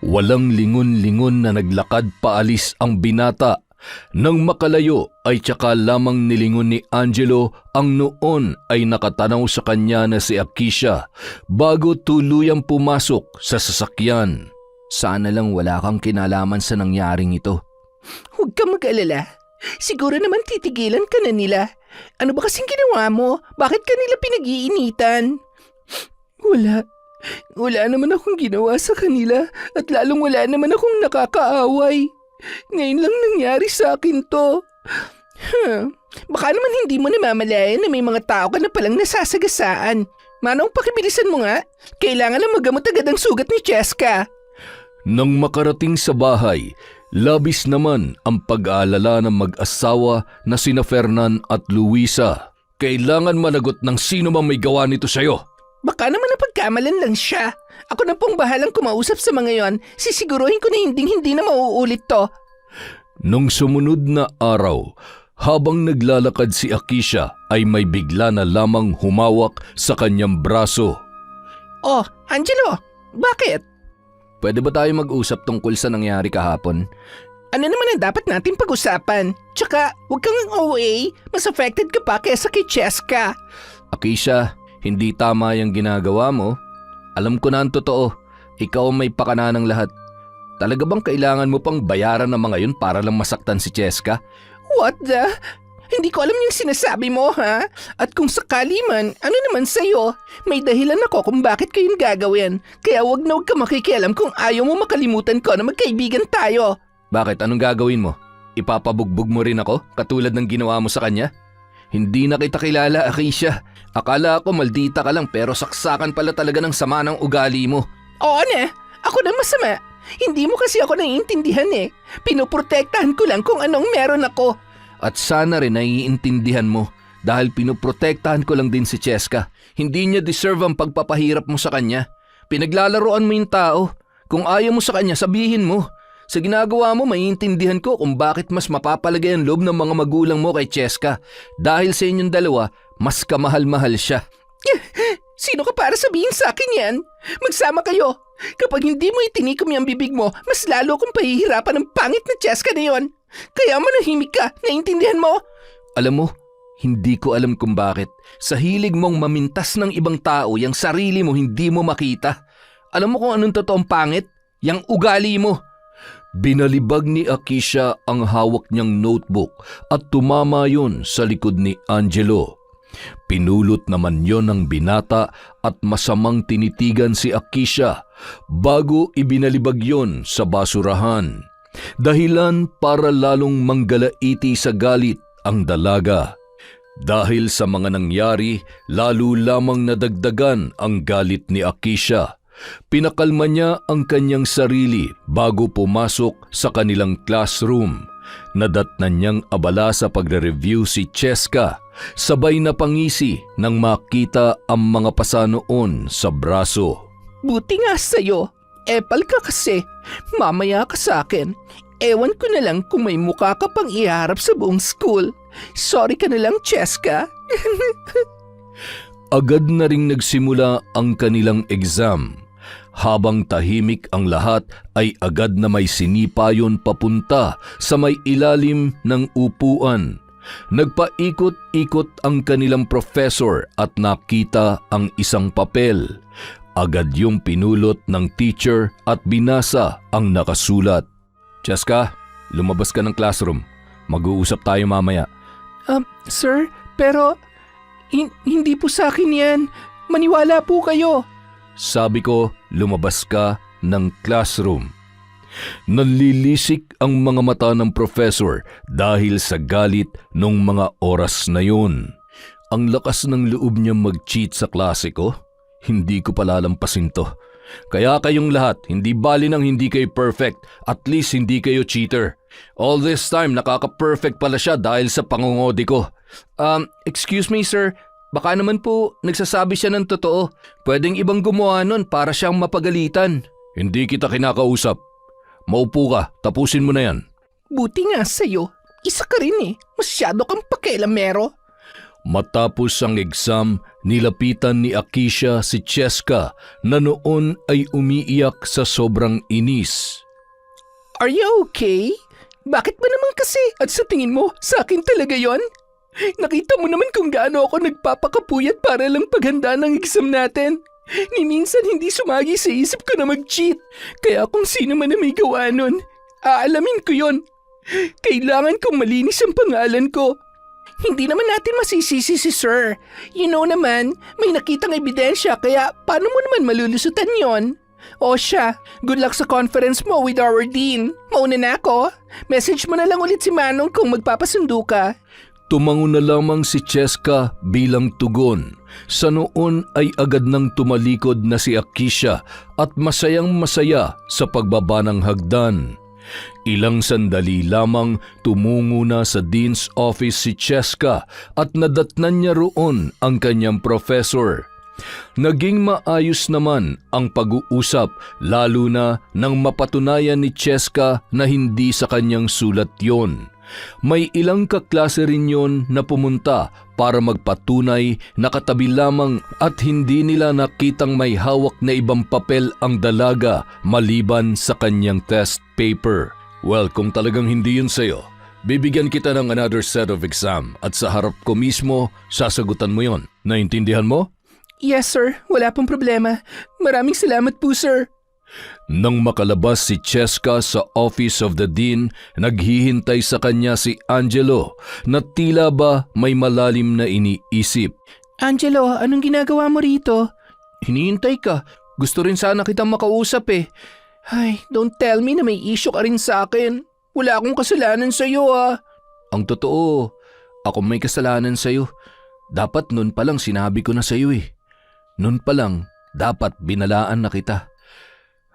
B: Walang lingon-lingon na naglakad paalis ang binata. Nang makalayo ay tsaka lamang nilingon ni Angelo ang noon ay nakatanaw sa kanya na si Akisha bago tuluyang pumasok sa sasakyan.
C: Sana lang wala kang kinalaman sa nangyaring ito.
A: Huwag kang mag-alala. Siguro naman titigilan ka na nila. Ano ba kasing ginawa mo? Bakit ka nila pinag-iinitan? Wala naman akong ginawa sa kanila at lalong wala naman akong nakakaaway. Ngayon lang nangyari sa akin to. Baka naman hindi mo namamalayan na may mga tao ka na palang nasasagasaan. Manong pakibilisan mo nga. Kailangan na magamot agad ang sugat ni Cheska.
B: Nang makarating sa bahay, labis naman ang pag-aalala ng mag-asawa na sina Fernan at Luisa. Kailangan managot ng sino mang may gawa nito sa'yo.
A: Baka naman napagkamalan lang siya. Ako na pong bahalang kumausap sa mga yon. Sisiguruhin ko na hindi na mauulit to.
B: Nung sumunod na araw, habang naglalakad si Akisha ay may bigla na lamang humawak sa kanyang braso.
A: Oh, Angelo, bakit?
C: Pwede ba tayo mag-usap tungkol sa nangyari kahapon?
A: Ano naman ang dapat natin pag-usapan? Tsaka, huwag kang OA. Mas affected ka pa kesa kay Cheska.
C: Akisha, hindi tama yung ginagawa mo. Alam ko na ang totoo. Ikaw ang may pakana ng lahat. Talaga bang kailangan mo pang bayaran ng mga yun para lang masaktan si Cheska?
A: What the? Hindi ko alam yung sinasabi mo, ha? At kung sakali man, ano naman sa'yo? May dahilan ako kung bakit ko yun gagawin. Kaya wag na wag ka makikialam kung ayaw mo makalimutan ko na magkaibigan tayo.
C: Bakit? Anong gagawin mo? Ipapabugbog mo rin ako katulad ng ginawa mo sa kanya? Hindi na kita kilala, Akisha. Akala ko maldita ka lang pero saksakan pala talaga ng sama ng ugali mo.
A: Oo na, ako na masama. Hindi mo kasi ako naiintindihan eh. Pinoprotektahan ko lang kung anong meron ako.
C: At sana rin naiintindihan mo dahil pinoprotektahan ko lang din si Cheska. Hindi niya deserve ang pagpapahirap mo sa kanya. Pinaglalaroan mo yung tao. Kung ayaw mo sa kanya, sabihin mo. Sa ginagawa mo, maiintindihan ko kung bakit mas mapapalagay ang loob ng mga magulang mo kay Cheska. Dahil sa inyong dalawa, mas kamahal-mahal siya.
A: Sino ka para sabihin sa akin yan? Magsama kayo. Kapag hindi mo itinikom yung bibig mo, mas lalo kong pahihirapan ng pangit na Cheska na yon. Kaya manahimik ka, naiintindihan mo?
C: Alam mo, hindi ko alam kung bakit. Sa hilig mong mamintas ng ibang tao, yung sarili mo hindi mo makita. Alam mo kung anong totoong pangit? Yang ugali mo.
B: Binalibag ni Akisha ang hawak niyang notebook at tumama yon sa likod ni Angelo. Pinulot naman yon ng binata at masamang tinitigan si Akisha bago ibinalibag yon sa basurahan. Dahilan para lalong manggalaiti sa galit ang dalaga. Dahil sa mga nangyari, lalo lamang nadagdagan ang galit ni Akisha. Pinakalma niya ang kanyang sarili bago pumasok sa kanilang classroom. Nadatnan niyang abala sa pagre-review si Cheska, sabay na pangisi nang makita ang mga pasa noon sa braso.
A: Buti nga sa'yo. Epal ka kasi. Mamaya ka sa akin. Ewan ko na lang kung may mukha ka pang iharap sa buong school. Sorry ka na lang, Cheska.
B: Agad na ring nagsimula ang kanilang exam. Habang tahimik ang lahat ay agad na may sinipayon papunta sa may ilalim ng upuan. Nagpaikot-ikot ang kanilang professor at nakita ang isang papel. Agad yung pinulot ng teacher at binasa ang nakasulat.
C: Cheska, lumabas ka ng classroom. Mag-uusap tayo mamaya.
A: Sir, pero hindi po sa akin yan. Maniwala po kayo.
B: Sabi ko, lumabas ka ng classroom. Nanlilisik ang mga mata ng professor dahil sa galit nung mga oras na yun. Ang lakas ng loob niya mag-cheat sa klase ko. Hindi ko palalampasin to. Kaya kayong lahat, hindi bali ng hindi kayo perfect. At least hindi kayo cheater. All this time, nakaka-perfect pala siya dahil sa pangungodi ko.
C: Excuse me sir, baka naman po nagsasabi siya ng totoo. Pwedeng ibang gumawa nun para siyang mapagalitan.
B: Hindi kita kinakausap. Maupo ka, tapusin mo na yan.
A: Buti nga sa'yo. Isa ka rin eh. Masyado kang pakialamero.
B: Matapos ang exam, nilapitan ni Akisha si Cheska na noon ay umiiyak sa sobrang inis.
A: Are you okay? Bakit ba naman kasi? At sa tingin mo, sa akin talaga yon? Nakita mo naman kung gaano ako nagpapakapuyat para lang paghanda ng exam natin. Ni minsan hindi sumagi sa isip ko na mag-cheat. Kaya kung sino man na may gawa nun, aalamin ko yon. Kailangan kong malinis ang pangalan ko. Hindi naman natin masisisi si Sir. You know naman, may nakitang ebidensya kaya paano mo naman malulusutan yon? O siya, good luck sa conference mo with our dean. Mauna na ako. Message mo na lang ulit si Manong kung magpapasundo ka.
B: Tumango na lamang si Cheska bilang tugon. Sa noon ay agad nang tumalikod na si Akisha at masayang masaya sa pagbaba ng hagdan. Ilang sandali lamang tumungo na sa dean's office si Cheska at nadatnan niya roon ang kanyang professor. Naging maayos naman ang pag-uusap lalo na nang mapatunayan ni Cheska na hindi sa kanyang sulat yon. May ilang kaklase rin yon na pumunta para magpatunay na katabi lamang at hindi nila nakitang may hawak na ibang papel ang dalaga maliban sa kanyang test paper. Well, kung talagang hindi yun sa'yo, bibigyan kita ng another set of exam at sa harap ko mismo, sasagutan mo yon. Naintindihan mo?
A: Yes sir, wala pong problema. Maraming salamat po sir.
B: Nang makalabas si Cheska sa Office of the Dean, naghihintay sa kanya si Angelo na tila ba may malalim na iniisip.
A: Angelo, anong ginagawa mo rito?
C: Hinihintay ka. Gusto rin sana kitang makausap eh.
A: Ay, don't tell me na may issue ka rin sa akin. Wala akong kasalanan sa'yo ah.
C: Ang totoo, ako may kasalanan sa'yo. Dapat nun pa lang sinabi ko na sa'yo eh. Nun pa lang, dapat binalaan na kita.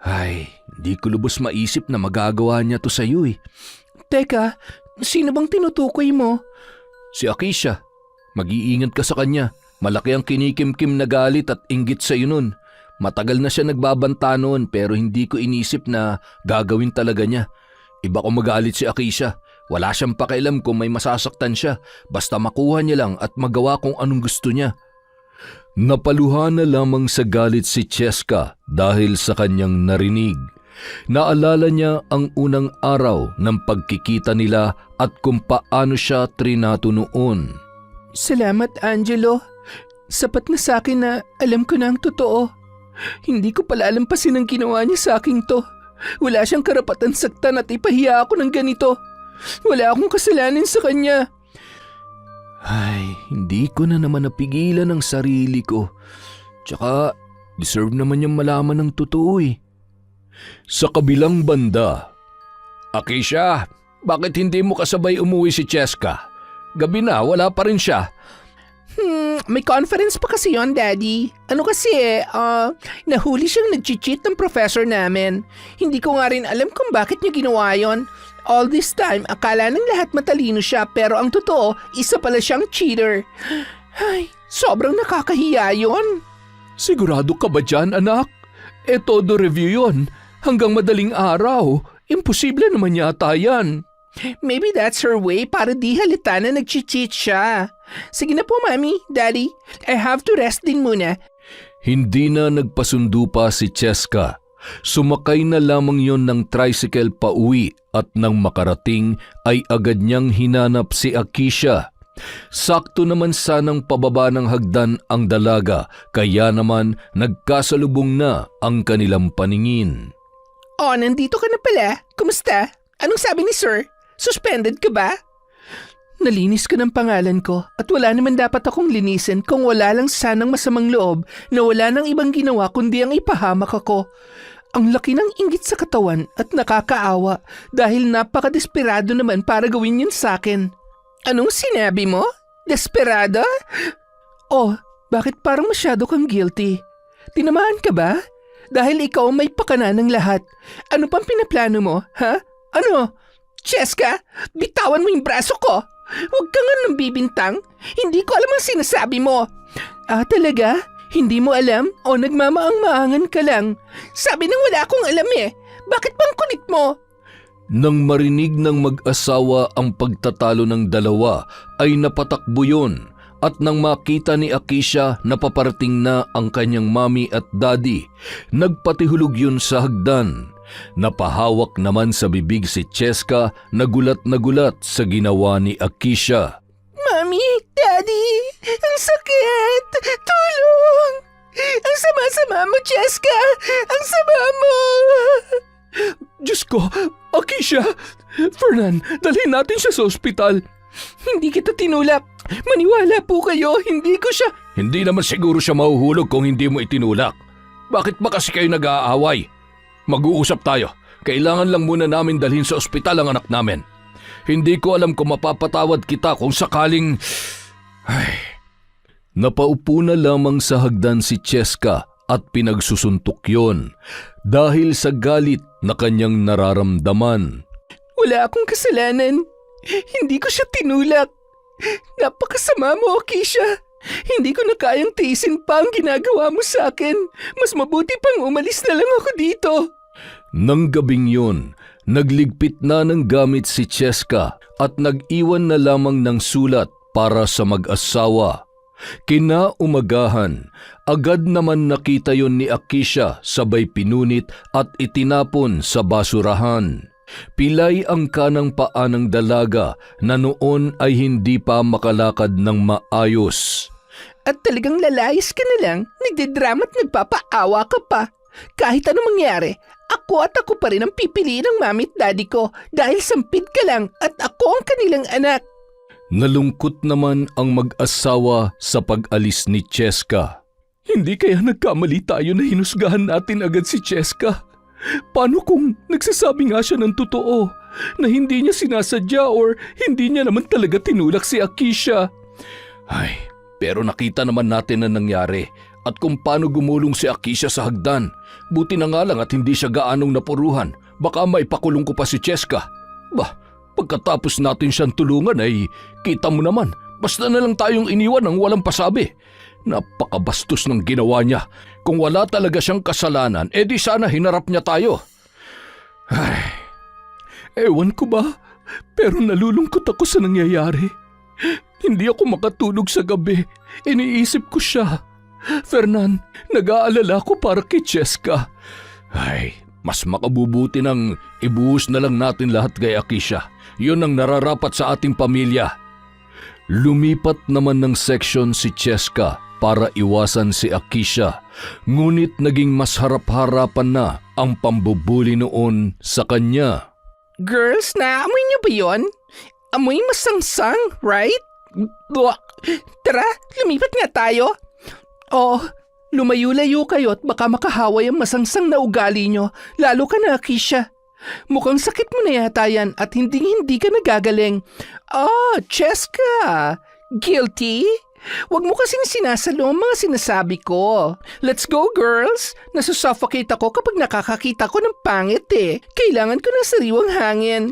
C: Ay, di ko lubos maisip na magagawa niya to sa'yo eh.
A: Teka, sino bang tinutukoy mo?
C: Si Akisha. Mag-iingat ka sa kanya. Malaki ang kinikimkim na galit at inggit sa'yo nun. Matagal na siya nagbabanta noon pero hindi ko inisip na gagawin talaga niya. Iba ko magalit si Akisha. Wala siyang pakialam kung may masasaktan siya. Basta makuha niya lang at magawa kung anong gusto niya.
B: Napaluha na lamang sa galit si Cheska dahil sa kanyang narinig. Naalala niya ang unang araw ng pagkikita nila at kung paano siya trinato noon.
A: Salamat, Angelo. Sapat na sa akin na alam ko na ang totoo. Hindi ko pala alampasin ang ginawa niya sa aking to. Wala siyang karapatan saktan at ipahiya ako ng ganito. Wala akong kasalanan sa kanya.
C: Ay, hindi ko na naman napigilan ang sarili ko. Tsaka, deserve naman niyang malaman ng totoo eh.
B: Sa kabilang banda, Akisha, bakit hindi mo kasabay umuwi si Cheska? Gabi na, wala pa rin siya.
A: May conference pa kasi yon, Daddy. Ano kasi nahuli siyang nag-cheat ng professor namin. Hindi ko nga rin alam kung bakit niya ginawa yon. All this time, akala ng lahat matalino siya pero ang totoo, isa pala siyang cheater. Ay, sobrang nakakahiya yon.
B: Sigurado ka ba dyan, anak? Todo review yon. Hanggang madaling araw. Imposible naman yata yan.
A: Maybe that's her way para di halata na nag-cheat siya. Sige na po, Mami, Daddy. I have to rest din muna.
B: Hindi na nagpasundo pa si Cheska. Sumakay na lamang yon ng tricycle pa uwi at nang makarating ay agad niyang hinanap si Akisha. Sakto naman sanang pababa ng hagdan ang dalaga kaya naman nagkasalubong na ang kanilang paningin.
A: Oh, nandito ka na pala. Kumusta? Anong sabi ni Sir? Suspended ka ba? Nalinis ka ng pangalan ko at wala naman dapat akong linisin kung wala lang sanang masamang loob na wala nang ibang ginawa kundi ang ipahamak ako. Ang laki ng inggit sa katawan at nakakaawa dahil napakadesperado naman para gawin yun sa akin. Anong sinabi mo? Desperado? Oh, bakit parang masyado kang guilty? Tinamaan ka ba? Dahil ikaw may pakana ng lahat. Ano pang pinaplano mo, ha? Ano? Cheska, bitawan mo yung braso ko. Huwag ka nga nang bibintang. Hindi ko alam ang sinasabi mo. Ah, talaga? Hindi mo alam o nagmamaang-maangan ka lang? Sabi nang wala akong alam eh. Bakit bang kulit mo?
B: Nang marinig ng mag-asawa ang pagtatalo ng dalawa ay napatakbo yun at nang makita ni Akisha na paparating na ang kanyang mami at daddy, nagpatihulog yun sa hagdan. Napahawak naman sa bibig si Cheska na gulat sa ginawa ni Akisha.
A: Mami, Daddy, ang sakit! Tulong! Ang sama-sama mo, Cheska! Ang sama mo!
B: Diyos ko, Akisha! Fernan, dalhin natin siya sa ospital.
A: Hindi kita tinulak. Maniwala po kayo, hindi ko siya...
B: Hindi naman siguro siya mahuhulog kung hindi mo itinulak. Bakit ba kasi kayo nag-aaway? Mag-uusap tayo. Kailangan lang muna namin dalhin sa ospital ang anak namin. Hindi ko alam kung mapapatawad kita kung sakaling... Ay. Napaupo na lamang sa hagdan si Cheska at pinagsusuntok yon dahil sa galit na kanyang nararamdaman.
A: Wala akong kasalanan. Hindi ko siya tinulak. Napakasama mo, Akisha. Hindi ko na kayang tiisin pa ang ginagawa mo sa akin. Mas mabuti pang umalis na lang ako dito.
B: Nang gabing yun, nagligpit na ng gamit si Cheska at nag-iwan na lamang ng sulat para sa mag-asawa. Kinaumagahan, agad naman nakita yon ni Akisha sabay pinunit at itinapon sa basurahan. Pilay ang kanang paa ng dalaga na noon ay hindi pa makalakad ng maayos.
A: At talagang lalayas ka na lang, nagdidrama at nagpapaawa ka pa. Kahit anong mangyari, ako pa rin ang pipiliin ng mami at daddy ko dahil sampid ka lang at ako ang kanilang anak.
B: Nalungkot naman ang mag-asawa sa pag-alis ni Cheska.
A: Hindi kaya nagkamali tayo na hinusgahan natin agad si Cheska? Paano kung nagsasabi nga siya ng totoo na hindi niya sinasadya or hindi niya naman talaga tinulak si Akisha?
B: Ay, pero nakita naman natin na nangyari at kung paano gumulong si Akisha sa hagdan. Buti na nga lang at hindi siya gaanong napuruhan. Baka maipakulong ko pa si Cheska. Bah, pagkatapos natin siyang tulungan ay kita mo naman, basta na lang tayong iniwan ng walang pasabi. Napakabastos ng ginawa niya. Kung wala talaga siyang kasalanan, edi sana hinarap niya tayo.
A: Ay, ewan ko ba, pero nalulungkot ako sa nangyayari. Hindi ako makatulog sa gabi. Iniisip ko siya. Fernan, nag-aalala ko para kay Cheska.
B: Ay, mas makabubuti nang ibuhos na lang natin lahat kay Akisha. Yun ang nararapat sa ating pamilya. Lumipat naman ng section si Cheska para iwasan si Akisha. Ngunit naging mas harap-harapan na ang pambubuli noon sa kanya.
A: Girls, naamoy niyo ba yun? Amoy masangsang, right? Tara, lumipat nga tayo. Oh, lumayo-layo kayo at baka makahaway ang masangsang na ugali nyo, lalo ka na, Akisha. Mukhang sakit mo na yata yan at hindi ka nagagaling. Cheska, guilty? Huwag mo kasing sinasalo ang mga sinasabi ko. Let's go, girls. Nasusuffocate ako kapag nakakakita ko ng pangit eh. Kailangan ko ng sariwang hangin.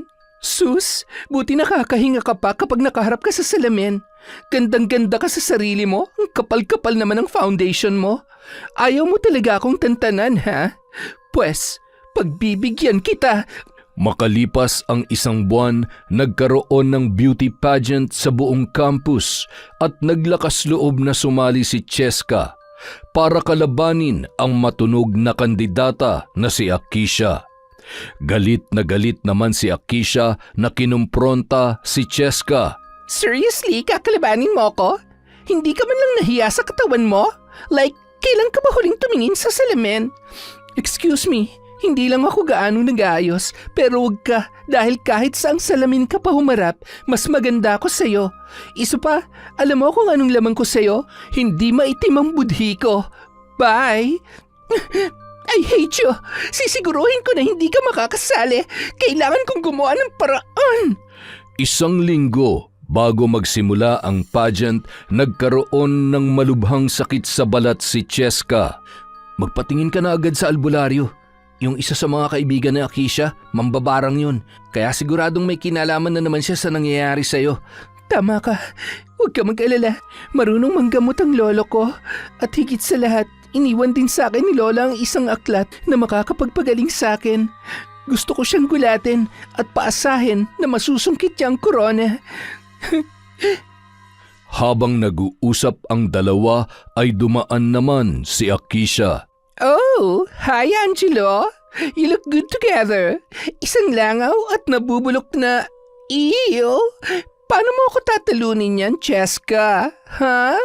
A: Sus, buti nakakahinga ka pa kapag nakaharap ka sa salamin. Gandang-ganda ka sa sarili mo, ang kapal-kapal naman ang foundation mo. Ayaw mo talaga akong tantanan, ha? Pwes, pagbibigyan kita.
B: Makalipas ang isang buwan, nagkaroon ng beauty pageant sa buong campus at naglakas loob na sumali si Cheska para kalabanin ang matunog na kandidata na si Akisha. Galit naman si Akisha na kinumpronta si Cheska.
A: Seriously, kakalabanin mo ko? Hindi ka man lang nahiya sa katawan mo? Like, kailan ka ba huling tumingin sa salamin? Excuse me, hindi lang ako gaano nag-aayos, pero wag ka dahil kahit saang salamin ka pa humarap, mas maganda ako sa'yo. Isa pa, alam mo kung anong laman ko sa'yo? Hindi maitim ang budhi ko. Bye! I hate you! Sisiguruhin ko na hindi ka makakasali. Kailangan kong gumawa ng paraan.
B: Isang linggo bago magsimula ang pageant, nagkaroon ng malubhang sakit sa balat si Cheska.
C: Magpatingin ka na agad sa albularyo. Yung isa sa mga kaibigan ni Akisha, mambabarang yun. Kaya siguradong may kinalaman na naman siya sa nangyayari sa'yo.
A: Tama ka. Huwag ka mag-alala. Marunong manggamot ang lolo ko. At higit sa lahat, iniwan din sa akin ni Lola ang isang aklat na makakapagpagaling sa akin. Gusto ko siyang gulatin at paasahin na masusungkit niya ang korona.
B: Habang nag-uusap ang dalawa ay dumaan naman si Akisha.
A: Oh, hi Angelo. You look good together. Isang langaw at nabubulok na... Ew! Paano mo ako tatalunin yan, Cheska? Ha?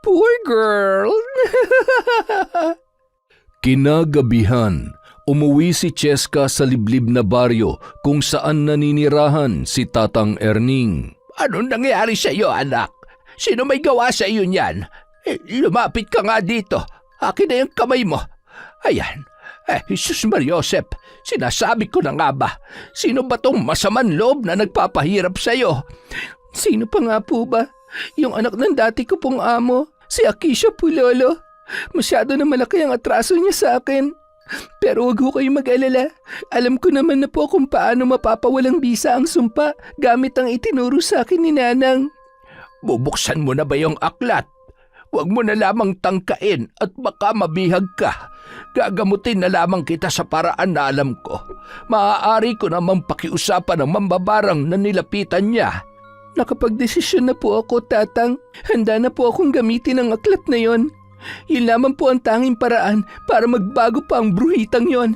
A: Poor girl.
B: Kinagabihan, umuwi si Cheska sa liblib na baryo kung saan naninirahan si Tatang Erning.
A: Anong nangyari sa iyo, anak? Sino may gawa sa iyo niyan? Lumapit ka nga dito. Akin na yung kamay mo. Ayan. Jesus Mariosep, sinasabi ko na nga ba? Sino ba tong masaman loob na nagpapahirap sa iyo? Sino pa nga po ba? Yung anak ng dati ko pong amo, si Akisha po, Lolo. Masyado na malaki ang atraso niya sa akin. Pero wag ho kayong mag-alala. Alam ko naman na po kung paano mapapawalang bisa ang sumpa gamit ang itinuro sa akin ni Nanang. Bubuksan mo na ba yung aklat? Huwag mo na lamang tangkain at baka mabihag ka. Gagamutin na lamang kita sa paraan na alam ko. Maaari ko namang pakiusapan ng mambabarang na nilapitan niya. Nakapagdesisyon na po ako, Tatang. Handa na po akong gamitin ang aklat na yon. Yun lamang po ang tanging paraan para magbago pa ang bruhitang yon.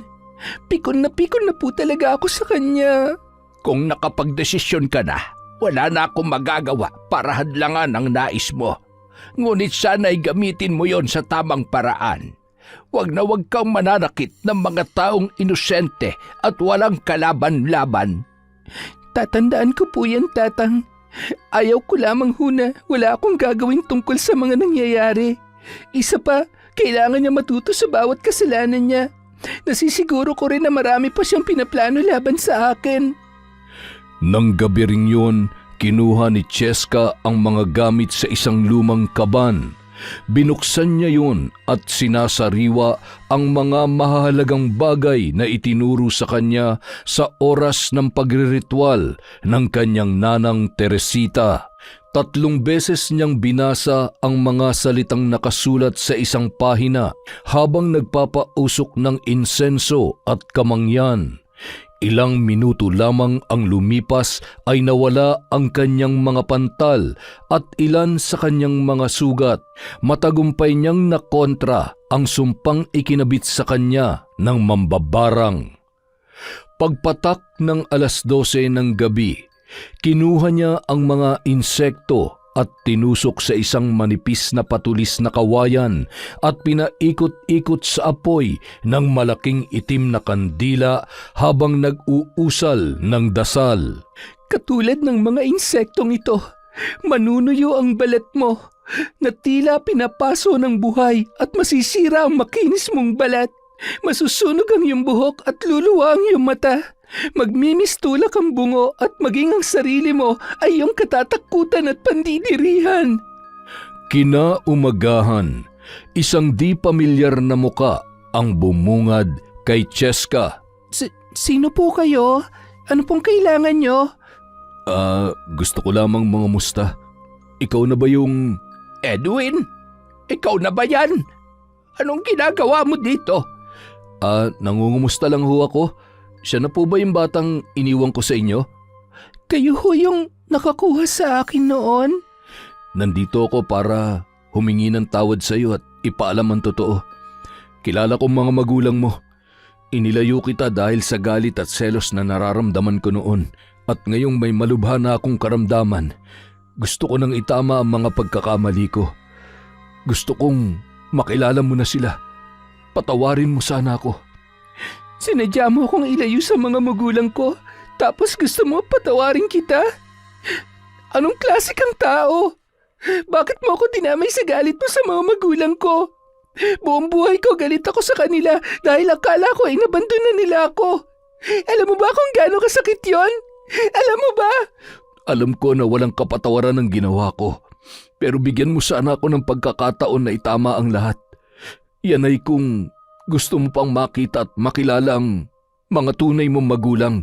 A: Pikon na po talaga ako sa kanya. Kung nakapagdesisyon ka na, wala na akong magagawa para hadlangan ang nais mo. Ngunit sana'y gamitin mo yon sa tamang paraan.
C: Huwag na huwag kang mananakit ng mga taong inosente at walang kalaban-laban.
A: Tatandaan ko po yan, Tatang. Ayaw ko lamang huna, wala akong gagawin tungkol sa mga nangyayari. Isa pa, kailangan niya matuto sa bawat kasalanan niya. Nasisiguro ko rin na marami pa siyang pinaplano laban sa akin.
B: Nang gabi ring yun, kinuha ni Cheska ang mga gamit sa isang lumang kaban. Binuksan niya yun at sinasariwa ang mga mahalagang bagay na itinuro sa kanya sa oras ng pagriritual ng kanyang nanang Teresita. 3 beses niyang binasa ang mga salitang nakasulat sa isang pahina habang nagpapausok ng insenso at kamangyan. Ilang minuto lamang ang lumipas ay nawala ang kanyang mga pantal at ilan sa kanyang mga sugat. Matagumpay niyang nakontra ang sumpang ikinabit sa kanya ng mambabarang. Pagpatak ng 12:00 ng gabi, kinuha niya ang mga insekto at tinusok sa isang manipis na patulis na kawayan at pinaikot-ikot sa apoy ng malaking itim na kandila habang nag-uusal ng dasal.
A: Katulad ng mga insektong ito, manunuyo ang balat mo na tila pinapaso ng buhay at masisira ang makinis mong balat. Masusunog ang iyong buhok at luluwa ang iyong mata. Magmimistulak ang bungo at maging ang sarili mo ay iyong katatakutan at pandidirihan.
B: Kinaumagahan, isang di pamilyar na muka ang bumungad kay Cheska.
A: Sino po kayo? Ano pong kailangan nyo?
B: Gusto ko lamang mga musta. Ikaw na ba yung...
C: Edwin, ikaw na ba yan? Anong ginagawa mo dito?
B: Nangungumusta lang ho ako. Siya na po ba yung batang iniwan ko sa inyo?
A: Kayo ho yung nakakuha sa akin noon?
B: Nandito ako para humingi ng tawad sa iyo at ipaalam ang totoo. Kilala ko mga magulang mo. Inilayo kita dahil sa galit at selos na nararamdaman ko noon. At ngayong may malubha na akong karamdaman, gusto ko nang itama ang mga pagkakamali ko. Gusto kong makilala mo na sila. Patawarin mo sana ako.
A: Sinadya mo akong ilayo sa mga magulang ko, tapos gusto mo patawarin kita? Anong klase kang tao? Bakit mo ako dinamay sa galit mo sa mga magulang ko? Buong buhay ko galit ako sa kanila dahil akala ko ay nabandonan nila ako. Alam mo ba kung gaano kasakit yon? Alam mo ba?
B: Alam ko na walang kapatawaran ang ginawa ko, pero bigyan mo sana ako ng pagkakataon na itama ang lahat. Yan ay kung gusto mo pang makita at makilala ang mga tunay mong magulang.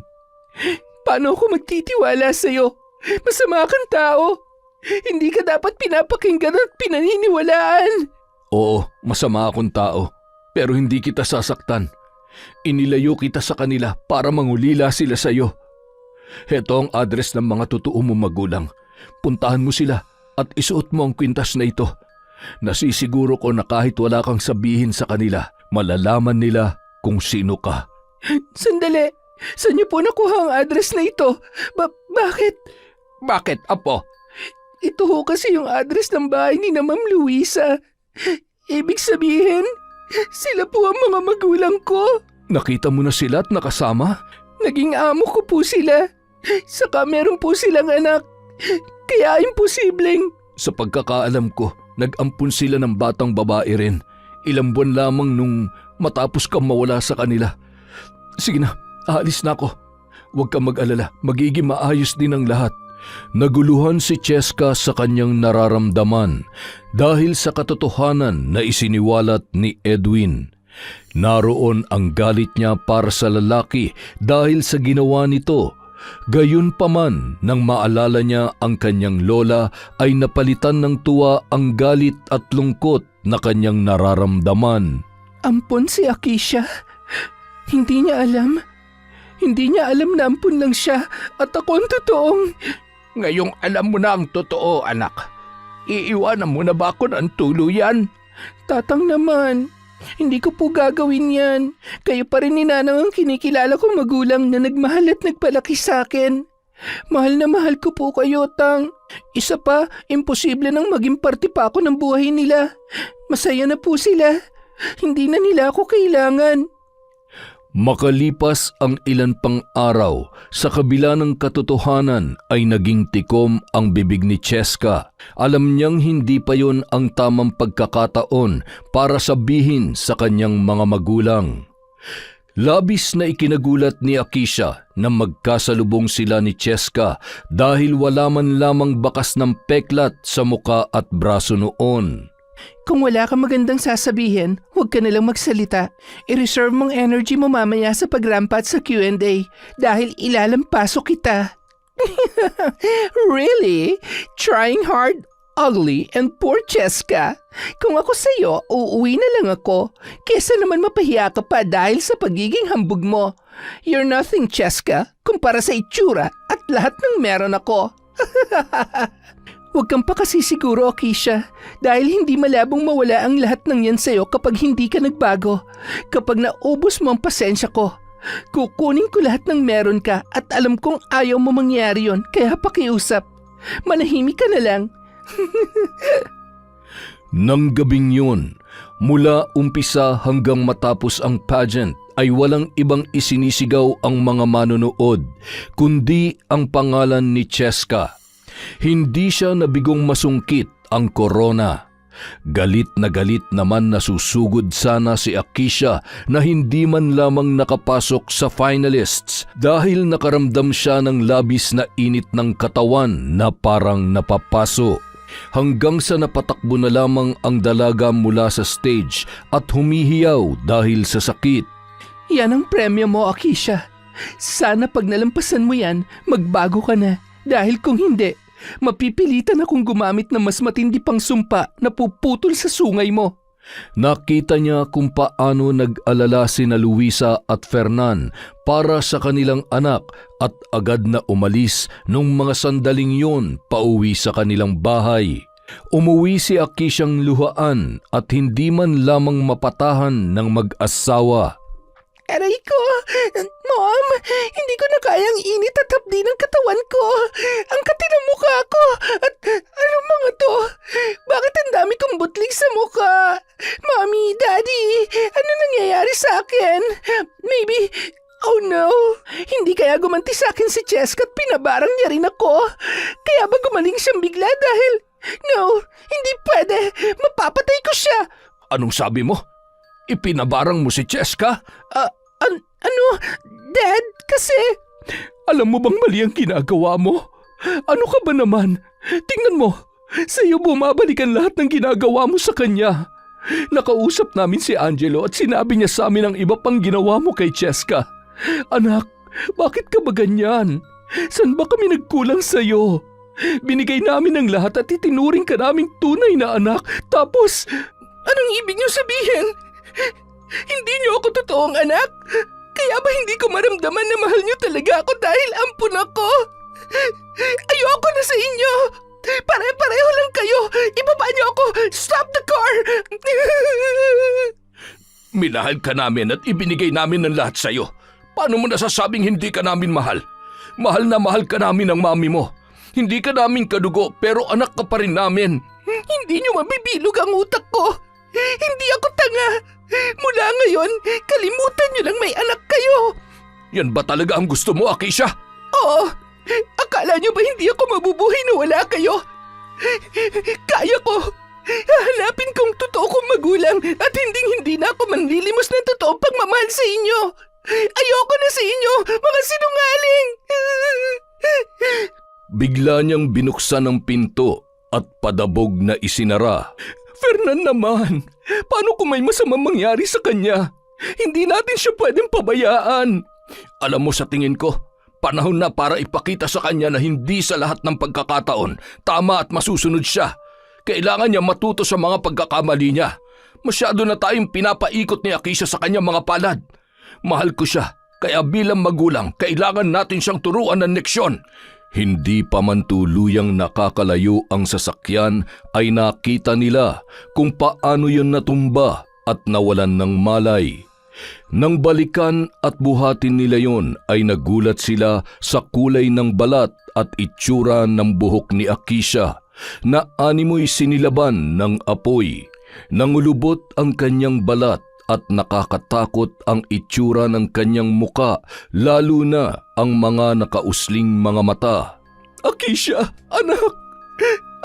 A: Paano ako magtitiwala sa'yo? Masama kang tao. Hindi ka dapat pinapakinggan at pinaniniwalaan.
B: Oo, masama akong tao, pero hindi kita sasaktan. Inilayo kita sa kanila para mangulila sila sa'yo. Heto ang address ng mga totoo mong magulang. Puntahan mo sila at isuot mo ang kwintas na ito. Nasisiguro ko na kahit wala kang sabihin sa kanila, malalaman nila kung sino ka.
A: Sandali, saan niyo po nakuha ang address na ito? Bakit?
C: Bakit, Apo?
A: Ito ho kasi yung address ng bahay ni na Ma'am Luisa. Ibig sabihin, sila po ang mga magulang ko.
B: Nakita mo na sila at nakasama?
A: Naging amo ko po sila. Saka meron po silang anak. Kaya imposibleng.
B: Sa pagkakaalam ko, nag-ampun sila ng batang babae rin. Ilang buwan lamang nung matapos kang mawala sa kanila. Sige na, aalis na ako. Huwag kang mag-alala, magiging maayos din ang lahat. Naguluhan si Cheska sa kanyang nararamdaman dahil sa katotohanan na isiniwalat ni Edwin. Naroon ang galit niya para sa lalaki dahil sa ginawa nito. Gayunpaman, nang maalala niya ang kanyang lola ay napalitan ng tuwa ang galit at lungkot na kanyang nararamdaman.
A: Ampon si Akisha. Hindi niya alam. Hindi niya alam na ampun lang siya at ako ang totoong...
C: Ngayong alam mo na ang totoo, anak. Iiwanan mo na ba ako ng tuluyan?
A: Tatang naman, hindi ko po gagawin yan. Kayo pa rin ni Nanang ang kinikilala kong magulang na nagmahal at nagpalaki sa akin. Mahal na mahal ko po kayo, Tang. Isa pa, imposible nang maging parte pa ako ng buhay nila. Masaya na po sila. Hindi na nila ako kailangan.
B: Makalipas ang ilan pang araw, sa kabila ng katotohanan ay naging tikom ang bibig ni Cheska. Alam niyang hindi pa yon ang tamang pagkakataon para sabihin sa kanyang mga magulang. Labis na ikinagulat ni Akisha na magkasalubong sila ni Cheska dahil wala man lamang bakas ng peklat sa muka at braso noon.
A: Kung wala kang magandang sasabihin, huwag ka nalang magsalita. I-reserve mong energy mo mamaya sa pagrampat sa Q&A dahil ilalampaso kita. Really? Trying hard, ugly, and poor Cheska? Kung ako sa'yo, uuwi na lang ako. Kesa naman mapahiya ka pa dahil sa pagiging hambog mo. You're nothing, Cheska, kumpara sa itsura at lahat ng meron ako. Huwag kang pakasisiguro, Akisha, dahil hindi malabong mawala ang lahat ng yan sa'yo kapag hindi ka nagbago. Kapag naubos mo ang pasensya ko, kukunin ko lahat ng meron ka at alam kong ayaw mo mangyari yon, kaya pakiusap. Manahimik ka na lang.
B: Nang gabing yun, mula umpisa hanggang matapos ang pageant ay walang ibang isinisigaw ang mga manonood, kundi ang pangalan ni Cheska. Hindi siya nabigong masungkit ang korona. Galit naman na susugod sana si Akisha na hindi man lamang nakapasok sa finalists dahil nakaramdam siya ng labis na init ng katawan na parang napapaso. Hanggang sa napatakbo na lamang ang dalaga mula sa stage at humihiyaw dahil sa sakit.
A: Yan ang premyo mo, Akisha. Sana pag nalampasan mo yan, magbago ka na. Dahil kung hindi, mapipilitan akong gumamit ng mas matindi pang sumpa na puputol sa sungay mo.
B: Nakita niya kung paano nag-alala sina Luisa at Fernan para sa kanilang anak at agad na umalis nung mga sandaling yun pauwi sa kanilang bahay. Umuwi si Akishang luhaan at hindi man lamang mapatahan ng mag-asawa.
A: Aray ko! Mom! Hindi ko na kayang init at hapdi ng katawan ko! Ang kati ng mukha ko! At anong mga to? Bakit ang dami kong butlig sa mukha? Mommy, Daddy! Ano nangyayari sa akin? Maybe... Oh no! Hindi kaya gumanti sa akin si Cheska at pinabarang niya rin ako? Kaya ba gumaling siyang bigla dahil... No! Hindi pwede! Mapapatay ko siya!
B: Anong sabi mo? Ipinabarang mo si Cheska?
A: Ano? Dad, kasi...
B: Alam mo bang mali ang ginagawa mo? Ano ka ba naman? Tingnan mo, sa iyo bumabalik ang lahat ng ginagawa mo sa kanya. Nakausap namin si Angelo at sinabi niya sa amin ang iba pang ginawa mo kay Cheska. Anak, bakit ka ba ganyan? San ba kami nagkulang sa iyo? Binigay namin ang lahat at itinuring ka naming tunay na anak. Tapos,
A: Anong ibig niyo sabihin? Hindi niyo ako totoong anak? Kaya ba hindi ko maramdaman na mahal niyo talaga ako dahil ampun ako? Ayoko na sa inyo! Pare-pareho lang kayo! Ibaba niyo ako! Stop the car!
B: minahal ka namin at ibinigay namin ang lahat sa iyo. Paano mo nasasabing hindi ka namin mahal? Mahal na mahal ka namin ng mami mo. Hindi ka namin kadugo pero anak ka pa rin namin.
A: Hindi niyo mabibilog ang utak ko! Hindi ako tanga! Mula ngayon, kalimutan niyo lang may anak kayo!
B: Yan ba talaga ang gusto mo, Akisha?
A: Oo! Akala niyo ba hindi ako mabubuhay na wala kayo? Kaya ko! Hahanapin kong totoo kong magulang at hindi na ako manlilimos ng totoong pagmamahal sa inyo! Ayoko na sa inyo, mga sinungaling!
B: Bigla niyang binuksan ang pinto at padabog na isinara. Fernan naman, paano kung may masamang mangyari sa kanya? Hindi natin siya pwedeng pabayaan. Alam mo, sa tingin ko, panahon na para ipakita sa kanya na hindi sa lahat ng pagkakataon tama at masusunod siya. Kailangan niya matuto sa mga pagkakamali niya. Masyado na tayong pinapaikot ni Akisha sa kanyang mga palad. Mahal ko siya, kaya bilang magulang, kailangan natin siyang turuan ng leksyon. Hindi pa man tuluyang nakakalayo ang sasakyan ay nakita nila kung paano yun natumba at nawalan ng malay. Nang balikan at buhatin nila yon ay nagulat sila sa kulay ng balat at itsura ng buhok ni Akisha na animoy sinilaban ng apoy. Nangulubot ang kanyang balat at nakakatakot ang itsura ng kanyang muka, lalo na ang mga nakausling mga mata.
A: Akisha, anak,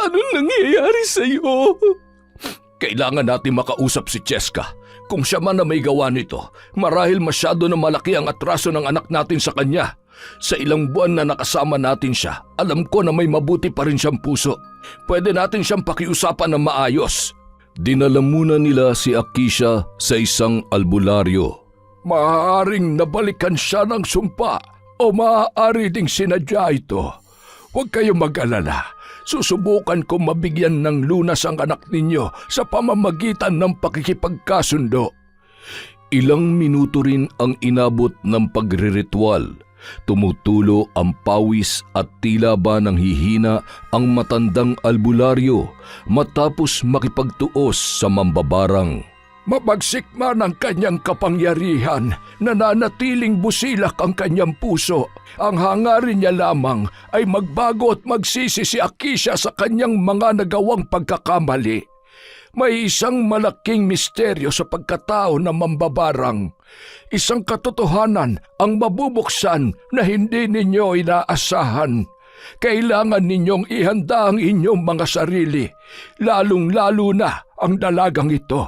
A: anong nangyayari sa'yo?
B: Kailangan natin makausap si Cheska. Kung siya man na may gawa nito, marahil masyado na malaki ang atraso ng anak natin sa kanya. Sa ilang buwan na nakasama natin siya, alam ko na may mabuti pa rin siyang puso. Pwede natin siyang pakiusapan ng maayos. Dinala muna nila si Akisha sa isang albularyo. Maaaring nabalikan siya ng sumpa o maaari ding sinadya ito. Huwag kayong mag-alala. Susubukan kong mabigyan ng lunas ang anak ninyo sa pamamagitan ng pakikipagkasundo. Ilang minuto rin ang inabot ng pagriritual. Tumutulo ang pawis at tila ba nang hihina ang matandang albularyo matapos makipagtuos sa mambabarang. Mabagsik man ang kanyang kapangyarihan, nananatiling busilak ang kanyang puso. Ang hangarin niya lamang ay magbago at magsisi si Akisha sa kanyang mga nagawang pagkakamali. May isang malaking misteryo sa pagkatao ng mambabarang. Isang katotohanan ang mabubuksan na hindi ninyo inaasahan. Kailangan ninyong ihanda ang inyong mga sarili, lalong-lalo na ang dalagang ito.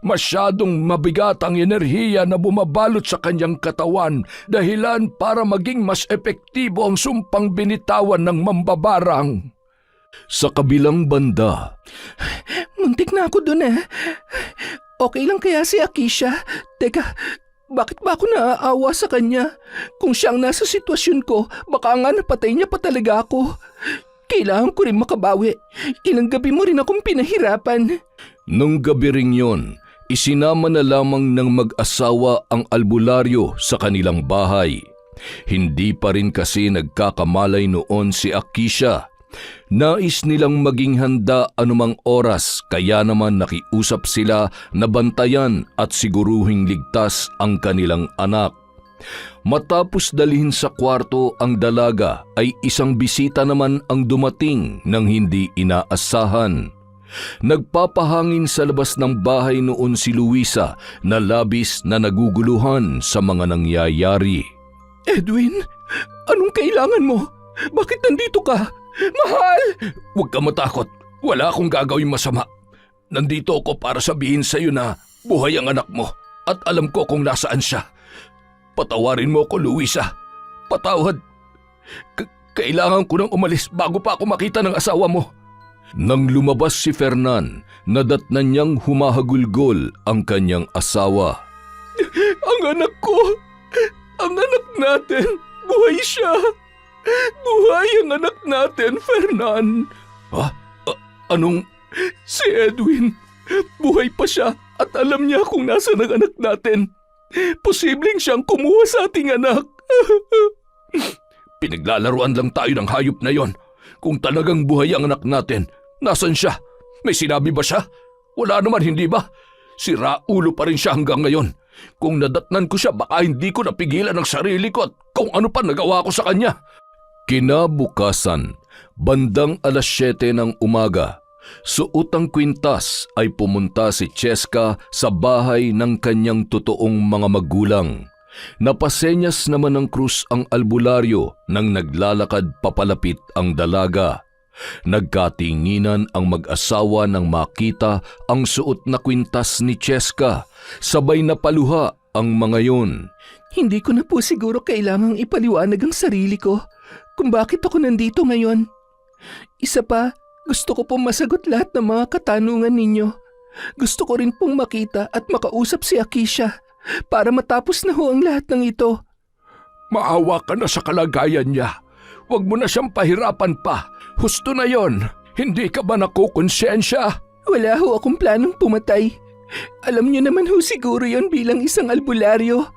B: Masyadong mabigat ang enerhiya na bumabalot sa kanyang katawan, dahilan para maging mas epektibo ang sumpang binitawan ng mambabarang. Sa kabilang banda,
A: Muntik na ako dun eh. Okay lang kaya si Akisha? Teka, bakit ba ako naaawa sa kanya? Kung siyang nasa sitwasyon ko, baka nga napatay niya pa talaga ako. Kailangan ko rin makabawi. Ilang gabi mo rin akong pinahirapan.
B: nung gabi ring yon, isinama na lamang ng mag-asawa ang albularyo sa kanilang bahay. Hindi pa rin kasi nagkakamalay noon si Akisha. Nais nilang maging handa anumang oras, kaya naman nakiusap sila na bantayan at siguruhing ligtas ang kanilang anak. Matapos dalhin sa kwarto ang dalaga ay isang bisita naman ang dumating nang hindi inaasahan. Nagpapahangin sa labas ng bahay noon si Luisa na labis na naguguluhan sa mga nangyayari.
A: Edwin, anong kailangan mo? Bakit nandito ka? Mahal!
B: Huwag ka matakot. Wala akong gagawing masama. Nandito ako para sabihin sa iyo na buhay ang anak mo at alam ko kung nasaan siya. Patawarin mo ako, Luisa. Patawad. Kailangan ko nang umalis bago pa ako makita ng asawa mo. Nang lumabas si Fernan, nadatnan niyang humahagulgol ang kanyang asawa.
A: Ang anak ko! Ang anak natin! Buhay siya! Buhay ang anak natin, Fernan!
B: Ha? Anong...
A: Si Edwin! Buhay pa siya at alam niya kung nasaan ang anak natin. Posibleng siyang kumuha sa ating anak.
B: Pinaglalaruan lang tayo ng hayop na yon. Kung talagang buhay ang anak natin, nasan siya? May sinabi ba siya? Wala naman, hindi ba? Sira ulo pa rin siya hanggang ngayon. Kung nadatnan ko siya, baka hindi ko napigilan ang sarili ko at kung ano pa nagawa ko sa kanya. Kinabukasan, bandang 7:00 ng umaga, suot ang kwintas ay pumunta si Cheska sa bahay ng kanyang totoong mga magulang. Napasenyas naman ng krus ang albularyo nang naglalakad papalapit ang dalaga. Nagkatinginan ang mag-asawa nang makita ang suot na kwintas ni Cheska. Sabay na paluha ang mga yon.
A: Hindi ko na po siguro kailangang ipaliwanag ang sarili ko kung bakit ako nandito ngayon. Isa pa, gusto ko pong masagot lahat ng mga katanungan ninyo. Gusto ko rin pong makita at makausap si Akisha para matapos na ho ang lahat ng ito.
B: Maawa ka na sa kalagayan niya. Huwag mo na siyang pahirapan pa. Husto na yon. Hindi ka ba nakukonsensya?
A: Wala ho akong planong pumatay. Alam niyo naman ho siguro yon bilang isang albularyo.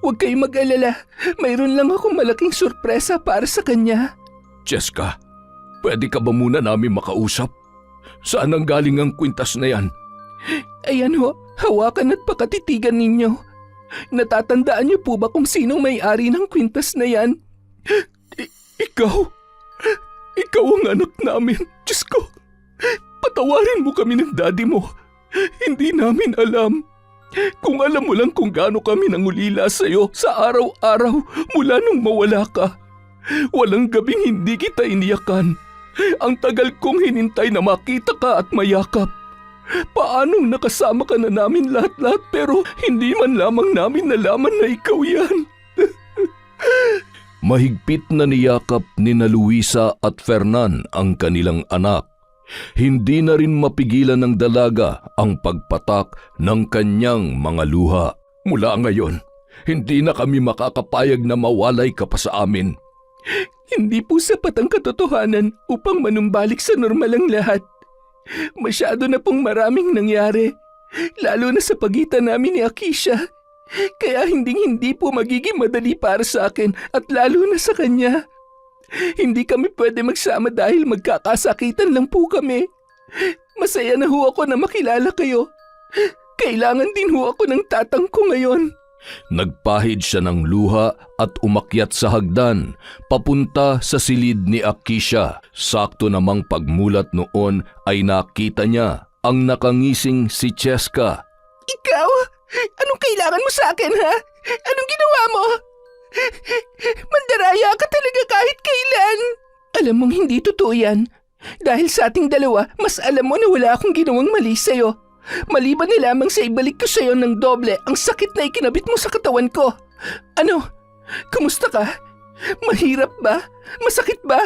A: Huwag kayong mag-alala. Mayroon lang akong malaking sorpresa para sa kanya.
B: Cheska, pwede ka ba muna namin makausap? Saan ang galing ang kwintas na yan?
A: Ayan ho, hawakan at pakatitigan ninyo. Natatandaan niyo po ba kung sinong may-ari ng kwintas na yan? Ikaw? Ikaw ang anak namin. Diyos ko, patawarin mo kami ng daddy mo. Hindi namin alam. Kung alam mo lang kung gaano kami nangulila sa'yo sa araw-araw mula nung mawala ka. Walang gabing hindi kita iniyakan. Ang tagal kong hinintay na makita ka at mayakap. Paanong nakasama ka na namin lahat-lahat pero hindi man lamang namin nalaman na ikaw yan.
B: Mahigpit na niyakap ni na Luisa at Fernan ang kanilang anak. Hindi na rin mapigilan ng dalaga ang pagpatak ng kanyang mga luha. Mula ngayon, hindi na kami makakapayag na mawalay ka pa sa amin.
A: Hindi po sapat ang katotohanan upang manumbalik sa normal ang lahat. Masyado na pong maraming nangyari, lalo na sa pagitan namin ni Akisha. Kaya hindi po magiging madali para sa akin at lalo na sa kanya. Hindi kami pwede magsama dahil magkakasakitan lang po kami. Masaya na ho ako na makilala kayo. Kailangan din ho ako ng tatang ko ngayon.
B: Nagpahid siya ng luha at umakyat sa hagdan, papunta sa silid ni Akisha. Sakto namang pagmulat noon ay nakita niya ang nakangising si Cheska.
A: Ikaw? Anong kailangan mo sa akin, ha? Anong ginawa mo? Mandaraya ka talaga kahit kailan. Alam mong hindi totoo yan. Dahil sa ating dalawa, mas alam mo na wala akong ginawang mali sa'yo. Maliban na lamang sa ibalik ko sa'yo ng doble ang sakit na ikinabit mo sa katawan ko. Ano? Kumusta ka? Mahirap ba? Masakit ba?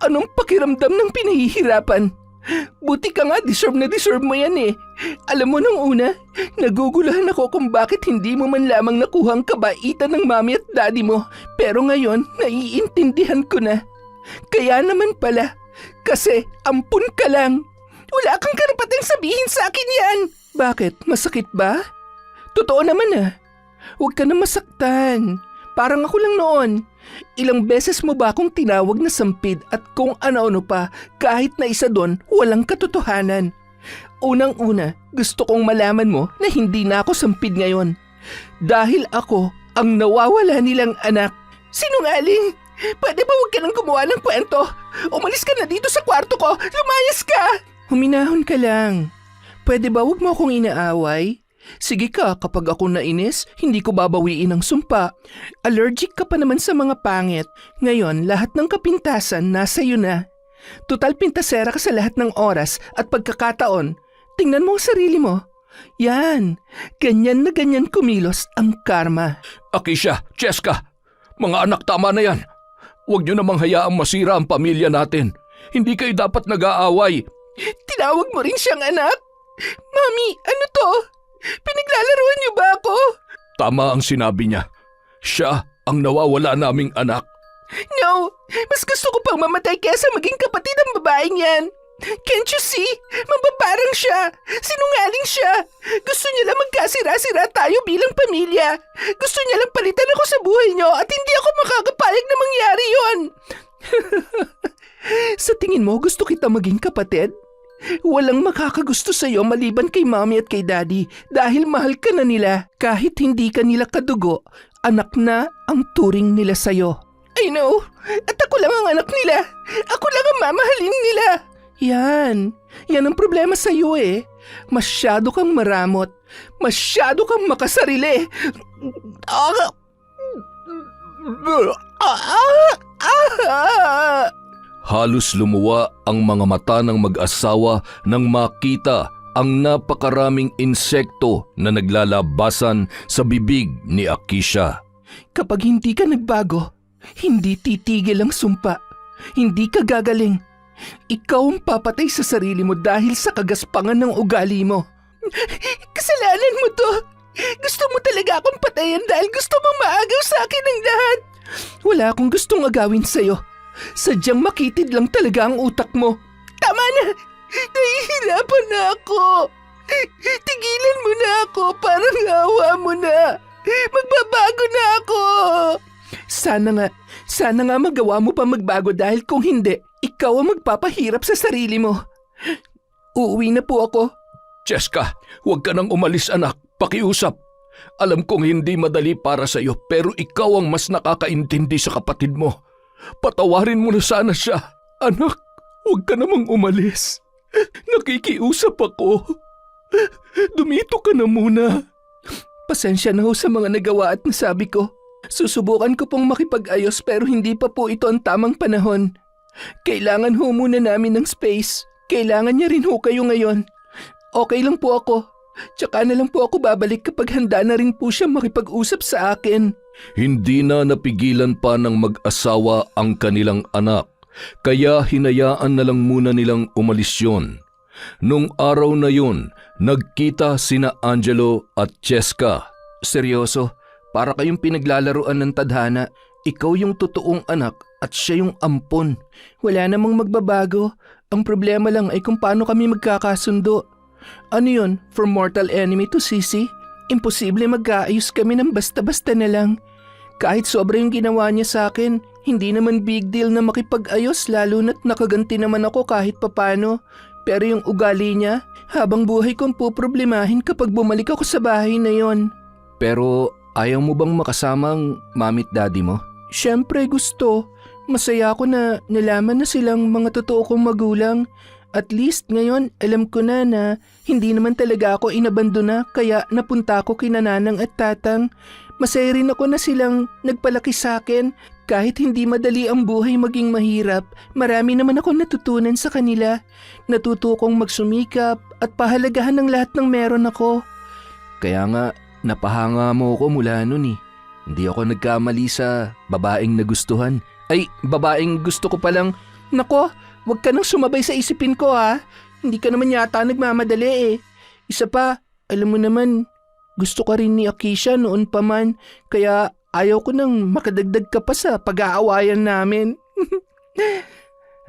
A: Anong pakiramdam ng pinahihirapan? Buti ka nga, deserve na deserve mo yan eh. Alam mo nung una, naguguluhan ako kung bakit hindi mo man lamang nakuha ang kabaitan ng mami at daddy mo. Pero ngayon, naiintindihan ko na. Kaya naman pala, kasi ampun ka lang. Wala kang karapatang sabihin sa akin yan. Bakit? Masakit ba? Totoo naman ah. Huwag ka na masaktan. Parang ako lang noon. Ilang beses mo ba akong tinawag na sampid at kung ano-ano pa, kahit na isa doon, walang katotohanan. Unang-una, gusto kong malaman mo na hindi na ako sampid ngayon. Dahil ako ang nawawala nilang anak. Sinungaling! Pwede ba huwag ka nang gumawa ng kwento? Umalis ka na dito sa kwarto ko! Lumayas ka! Huminahon ka lang. Pwede ba huwag mo akong inaaway? Sige ka, kapag ako nainis, hindi ko babawiin ang sumpa. Allergic ka pa naman sa mga pangit. Ngayon, lahat ng kapintasan nasa iyo na. Total pintasera ka sa lahat ng oras at pagkakataon. Tingnan mo ang sarili mo. Yan, ganyan na ganyan kumilos ang karma.
B: Akisha, Cheska, mga anak, tama na yan. Huwag niyo namang hayaang masira ang pamilya natin. Hindi kayo dapat nag-aaway.
A: Tinawag mo rin siyang anak? Mami, ano to? Pinaglalaruan niyo ba ako?
B: Tama ang sinabi niya. Siya ang nawawala naming anak.
A: No! Mas gusto ko pang mamatay kesa maging kapatid ang babaeng yan. Can't you see? Mababarang siya. Sinungaling siya. Gusto niya lang magkasira-sira tayo bilang pamilya. Gusto niya lang palitan ako sa buhay niyo at hindi ako makakapayag na mangyari yon. Sa tingin mo gusto kita maging kapatid? Walang makakagusto sa'yo maliban kay mami at kay daddy dahil mahal ka na nila. Kahit hindi ka nila kadugo, anak na ang turing nila sa'yo. I know. At ako lang ang anak nila. Ako lang ang mamahalin nila. Yan ang problema sa'yo eh. Masyado kang maramot. Masyado kang makasarili.
B: Halos lumuwa ang mga mata ng mag-asawa nang makita ang napakaraming insekto na naglalabasan sa bibig ni Akisha.
A: Kapag hindi ka nagbago, hindi titigil ang sumpa. Hindi ka gagaling. Ikaw ang papatay sa sarili mo dahil sa kagaspangan ng ugali mo. Kasalanan mo to. Gusto mo talaga akong patayin dahil gusto mong maagaw sa akin ang lahat. Wala akong gustong agawin sa'yo. Sadyang makitid lang talaga ang utak mo. Tama na! Nahihirapan na ako. Tigilan mo na ako, parang awa mo na. Magbabago na ako. Sana nga magawa mo pa magbago dahil kung hindi, ikaw ang magpapahirap sa sarili mo. Uuwi na po ako.
B: Cheska, huwag ka nang umalis anak. Pakiusap. Alam kong hindi madali para sa iyo pero ikaw ang mas nakakaintindi sa kapatid mo. Patawarin mo na sana siya. Anak, huwag ka namang umalis. Nakikiusap ako.
A: Dumito ka na muna. Pasensya na ho sa mga nagawa at nasabi ko. Susubukan ko pong makipag-ayos pero hindi pa po ito ang tamang panahon. Kailangan ho muna namin ng space. Kailangan niya rin ho kayo ngayon. Okay lang po ako. Tsaka na lang po ako babalik kapag handa na rin po siya makipag-usap sa akin.
B: Hindi na napigilan pa ng mag-asawa ang kanilang anak, kaya hinayaan na lang muna nilang umalis yon. Nung araw na yun, nagkita sina Angelo at Cheska.
C: Seryoso, para kayong pinaglalaruan ng tadhana. Ikaw yung totoong anak at siya yung ampon.
A: Wala namang magbabago. Ang problema lang ay kung paano kami magkakasundo. Ano yun, from mortal enemy to sisi? Imposible magkaayos kami ng basta-basta na lang. Kahit sobra yung ginawa niya sa akin, hindi naman big deal na makipag-ayos lalo na't nakaganti naman ako kahit papano. Pero yung ugali niya, habang buhay kong puproblemahin kapag bumalik ako sa bahay na yon.
C: Pero ayaw mo bang makasamang mamit daddy mo?
A: Siyempre gusto. Masaya ako na nalaman na silang mga totoo kong magulang. At least ngayon alam ko na hindi naman talaga ako inabandona kaya napunta ako kina nanang at tatang. Masaya rin ako na silang nagpalaki sa akin. Kahit hindi madali ang buhay maging mahirap, marami naman ako natutunan sa kanila. Natuto kong magsumikap at pahalagahan ng lahat ng meron ako.
C: Kaya nga, napahanga mo ako mula nun eh. Hindi ako nagkamali sa babaeng nagustuhan.
A: Ay, babaeng gusto ko palang. Nako, wag ka nang sumabay sa isipin ko ha. Hindi ka naman yata nagmamadali eh. Isa pa, alam mo naman, gusto ka rin ni Akisha noon pa man. Kaya ayaw ko nang makadagdag ka pa sa pag-aawayan namin.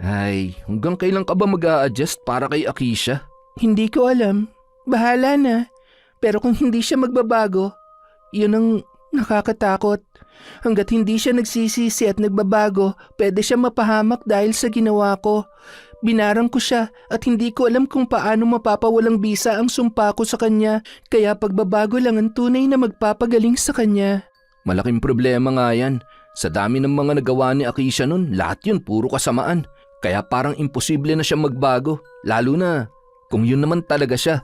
C: Ay, hanggang kailan ka ba mag-a-adjust para kay Akisha?
A: Hindi ko alam. Bahala na. Pero kung hindi siya magbabago, yun ang nakakatakot. Hanggat hindi siya nagsisisi at nagbabago, pwede siya mapahamak dahil sa ginawa ko. Binarang ko siya at hindi ko alam kung paano mapapawalang bisa ang sumpa ko sa kanya. Kaya pagbabago lang ang tunay na magpapagaling sa kanya.
C: Malaking problema nga yan. Sa dami ng mga nagawa ni Akisha nun, lahat yun puro kasamaan. Kaya parang imposible na siya magbago. Lalo na kung yun naman talaga siya.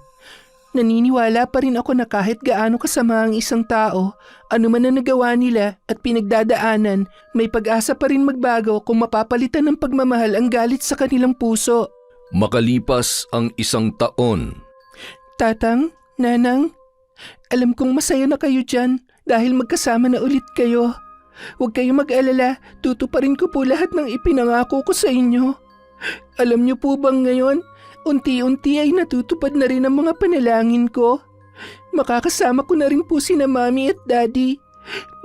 A: Naniniwala pa rin ako na kahit gaano kasama ang isang tao, ano man ang nagawa nila at pinagdadaanan, may pag-asa pa rin magbago kung mapapalitan ng pagmamahal ang galit sa kanilang puso.
B: Makalipas ang 1 taon.
A: Tatang, Nanang, alam kong masaya na kayo dyan dahil magkasama na ulit kayo. Huwag kayong mag-alala, tutuparin ko po lahat ng ipinangako ko sa inyo. Alam niyo po bang ngayon, unti-unti ay natutupad na rin ang mga panalangin ko. Makakasama ko na rin po sina Mami at Daddy.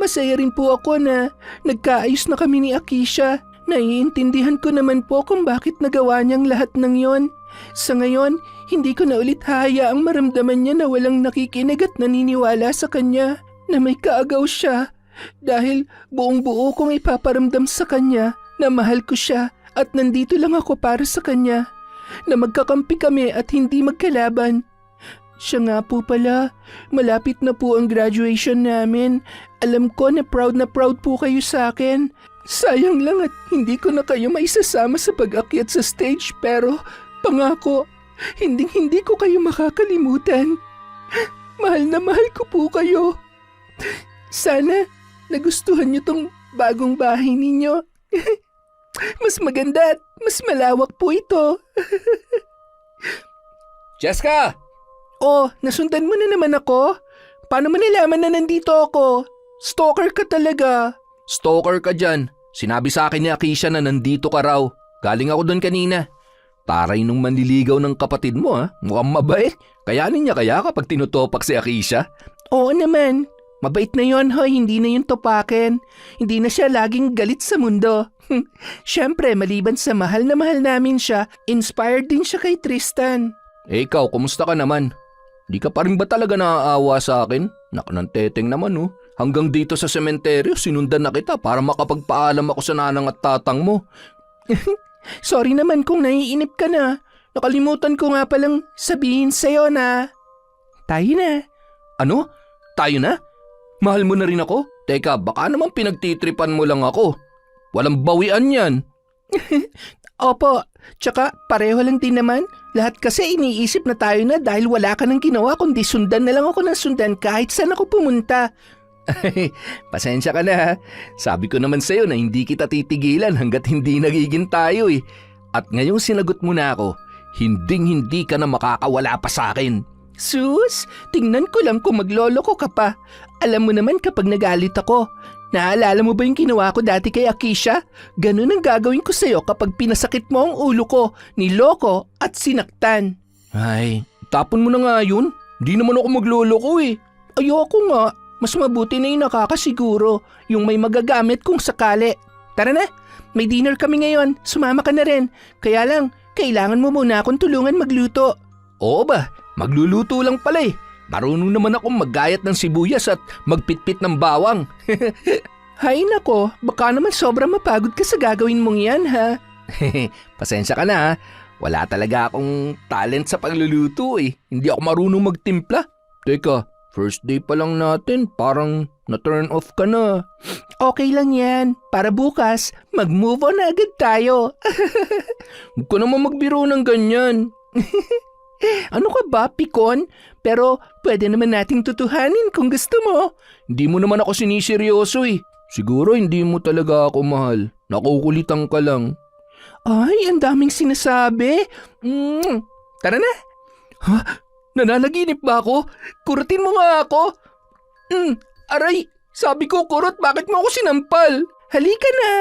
A: Masaya rin po ako na nagkaayos na kami ni Akisha. Naiintindihan ko naman po kung bakit nagawa niyang lahat ng yon. Sa ngayon, hindi ko na ulit hahayaang maramdaman niya na walang nakikinig at naniniwala sa kanya na may kaagaw siya. Dahil buong buo kong ipaparamdam sa kanya na mahal ko siya at nandito lang ako para sa kanya. Na magkakampi kami at hindi magkalaban. Siya nga po pala, malapit na po ang graduation namin. Alam ko na proud po kayo sa akin. Sayang lang at hindi ko na kayo maisasama sa pag-akyat sa stage pero pangako, hindi ko kayo makakalimutan. Mahal na mahal ko po kayo. Sana nagustuhan niyo tong bagong bahay ninyo. Mas maganda at mas malawak po ito.
C: Cheska!
A: Oh, nasundan mo na naman ako? Paano mo nalaman na nandito ako? Stalker ka talaga.
C: Stalker ka dyan. Sinabi sa akin ni Akisha na nandito ka raw. Galing ako doon kanina. Taray nung manliligaw ng kapatid mo ha. Mukhang mabait. Kayanin niya kaya kapag tinutopak si Akisha?
A: Oo naman. Mabait na yon hoy, hindi na yun topakin. Hindi na siya laging galit sa mundo. Siyempre, maliban sa mahal na mahal namin siya, inspired din siya kay Tristan.
C: Eh ikaw, kumusta ka naman? Di ka pa rin ba talaga naaawa sa akin? Nakananteteng naman oh. Hanggang dito sa sementeryo, sinundan na kita para makapagpaalam ako sa nanang at tatang mo.
A: Sorry naman kung naiinip ka na. Nakalimutan ko nga palang sabihin sa'yo na tayo na.
C: Ano? Tayo na? Mahal mo na rin ako? Teka, baka naman pinagtitripan mo lang ako. Walang bawian yan.
A: Opo, tsaka pareho lang din naman. Lahat kasi iniisip na tayo na dahil wala ka nang ginawa kundi sundan na lang ako ng sundan kahit saan ako pumunta.
C: Pasensya ka na ha. Sabi ko naman sa'yo na hindi kita titigilan hanggat hindi nagiging tayo eh. At ngayong sinagot mo na ako, hinding-hindi ka na makakawala pa sa akin.
A: Sus, tingnan ko lang kung magloloko ka pa. Alam mo naman kapag nagalit ako. Naalala mo ba yung ginawa ko dati kay Akisha? Ganun ang gagawin ko sa'yo kapag pinasakit mo ang ulo ko, niloko at sinaktan.
C: Ay, tapon mo na nga yun. Di naman ako magloloko eh.
A: Ayoko nga. Mas mabuti na yung nakakasiguro, yung may magagamit kung sakali. Tara na, may dinner kami ngayon. Sumama ka na rin. Kaya lang, kailangan mo muna akong tulungan magluto.
C: Oo ba? Magluluto lang pala eh. Marunong naman akong maggayat ng sibuyas at magpitpit ng bawang.
A: Hay nako, baka naman sobrang mapagod ka sa gagawin mong yan ha.
C: Pasensya ka na ha. Wala talaga akong talent sa pagluluto eh. Hindi ako marunong magtimpla. Teka, first day pa lang natin, parang na-turn off ka na.
A: Okay lang yan, para bukas, mag-move on na agad tayo.
C: Huwag ka naman magbiro ng ganyan.
A: Ano ka ba, pikon? Pero pwede naman nating tutuhanin kung gusto mo.
C: Hindi mo naman ako siniseryoso eh. Siguro hindi mo talaga ako mahal. Nakukulitan ka lang.
A: Ay, ang daming sinasabi. Tara na.
C: Ha? Nananaginip ba ako? Kurutin mo nga ako.
A: Aray, sabi ko kurot, bakit mo ako sinampal? Halika na.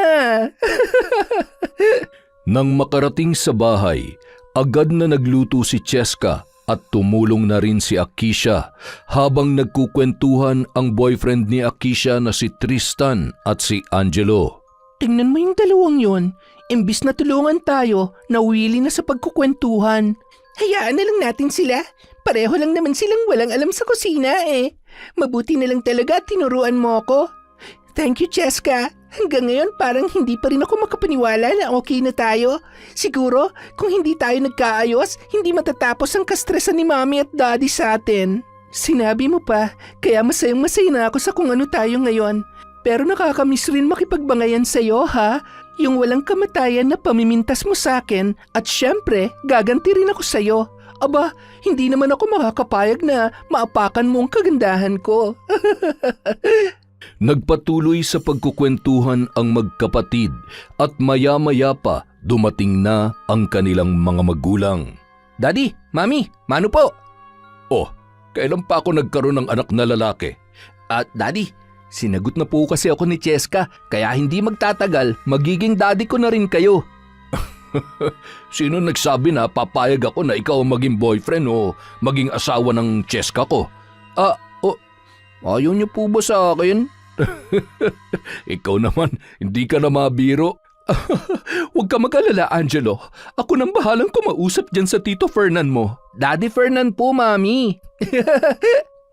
B: Nang makarating sa bahay, agad na nagluto si Cheska at tumulong na rin si Akisha habang nagkukwentuhan ang boyfriend ni Akisha na si Tristan at si Angelo.
A: Tingnan mo yung dalawang yon. Imbis na tulungan tayo, nawili na sa pagkukwentuhan. Hayaan na lang natin sila. Pareho lang naman silang walang alam sa kusina eh. Mabuti na lang talaga tinuruan mo ako. Thank you, Cheska. Hanggang ngayon parang hindi pa rin ako makapaniwala na okay na tayo. Siguro, kung hindi tayo nagkaayos, hindi matatapos ang kastresan ni Mommy at Daddy sa atin. Sinabi mo pa, kaya masayang-masaya na ako sa kung ano tayo ngayon. Pero nakakamiss rin makipagbangayan sa'yo, ha? Yung walang kamatayan na pamimintas mo sa akin at syempre, gaganti rin ako sa'yo. Aba, hindi naman ako makakapayag na maapakan mo ang kagandahan ko.
B: Nagpatuloy sa pagkukwentuhan ang magkapatid at maya-maya pa dumating na ang kanilang mga magulang.
C: Daddy, Mami, Mano po?
B: Oh, kailan pa ako nagkaroon ng anak na lalaki?
C: At Daddy, sinagot na po kasi ako ni Cheska kaya hindi magtatagal magiging daddy ko na rin kayo.
B: Sino nagsabi na papayag ako na ikaw ang maging boyfriend o maging asawa ng Cheska ko?
C: Ayaw niyo po ba sa akin?
B: Ikaw naman, hindi ka na mabiro.
A: Huwag ka mag-alala, Angelo. Ako nang bahalang kumausap dyan sa Tito Fernan mo.
C: Daddy Fernan po, Mami.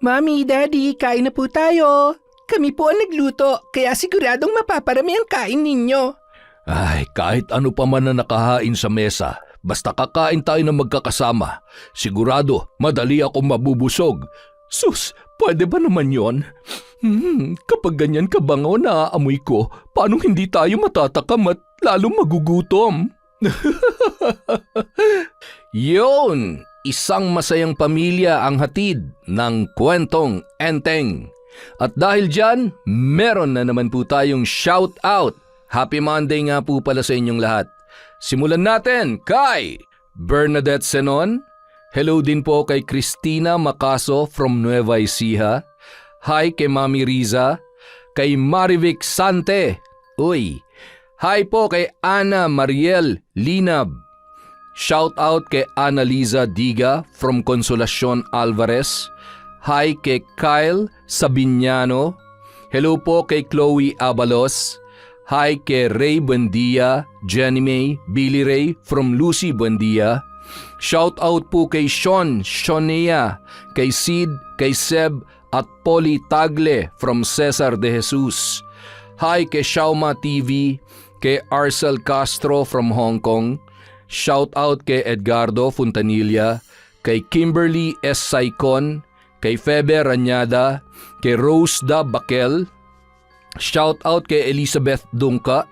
A: Mami, Daddy, kain na po tayo. Kami po ang nagluto, kaya siguradong mapaparami ang kain ninyo.
B: Ay, kahit ano pa man na nakahain sa mesa, basta kakain tayo na magkakasama. Sigurado, madali akong mabubusog. Sus, pwede ba naman yon? Kapag ganyan kabango na aamoy ko, paano hindi tayo matatakam at lalong magugutom?
C: Yon! Isang masayang pamilya ang hatid ng kwentong Enteng. At dahil dyan, meron na naman po tayong shout out. Happy Monday nga po pala sa inyong lahat. Simulan natin kay Bernadette Senon. Hello din po kay Christina Macaso from Nueva Ecija. Hi kay Mami Riza. Kay Marivic Sante. Uy. Hi po kay Ana Mariel Linab. Shout out kay Ana Liza Diga from Consolacion Alvarez. Hi kay Kyle Sabiniano. Hello po kay Chloe Abalos. Hi kay Ray Buendia, Jenny May, Billy Ray from Lucy Buendia. Shout out po kay Sean Shonea, kay Sid, kay Seb at Polly Tagle from Cesar de Jesus. Hi kay Shauma TV, kay Arcel Castro from Hong Kong. Shout out kay Edgardo Fontanilla, kay Kimberly S. Saicon, kay Febe Ranyada, kay Rose Da Bakel. Shout out kay Elizabeth Dungka,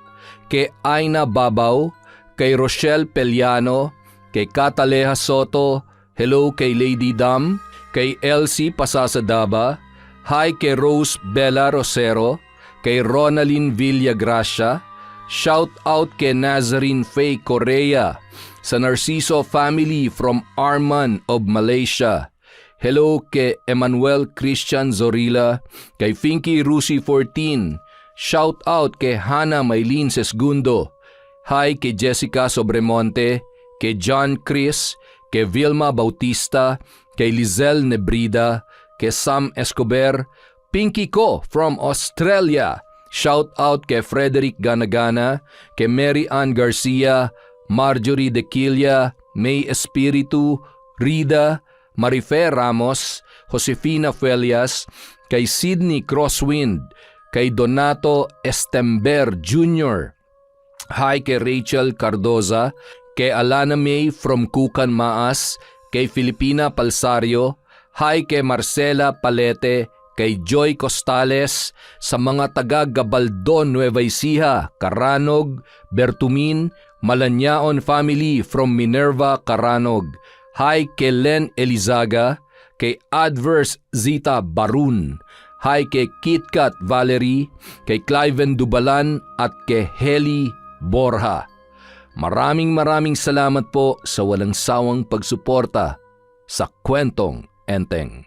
C: kay Aina Babaw, kay Rochelle Peliano,
B: kay Cataleja Soto, hello kay Lady Dam, kay Elsie Pasasadaba, hi kay Rose Bella Rosero, kay Ronaldine Villagracia, shout out kay Nazarene Faye Correa, sa Narciso family from Arman of Malaysia. Hello kay Emmanuel Christian Zorilla, kay Finky Rusi 14, shout out kay Hannah Maylene Sesgundo, hi kay Jessica Sobremonte, kay John Chris, kay Vilma Bautista, kay Lizelle Nebrida, kay Sam Escobar, Pinky ko from Australia, shout out kay Frederick Ganagana, kay Mary Ann Garcia, Marjorie De Quilla, May Espiritu, Rida, Marife Ramos, Josefina Felias, kay Sydney Crosswind, kay Donato Estember Jr., hi kay Rachel Cardoza, kay Alana May from Kukan Maas, kay Filipina Palsario, hi kay Marcela Palete, kay Joy Costales, sa mga taga Gabaldon, Nueva Ecija, Caranog, Bertumin, Malanyaon family from Minerva, Caranog, hi kay Len Elizaga, kay Adverse Zita Barun, hi kay KitKat Valerie, kay Cliven Dubalan at kay Heli Borja. Maraming salamat po sa walang sawang pagsuporta sa Kwentong Enteng.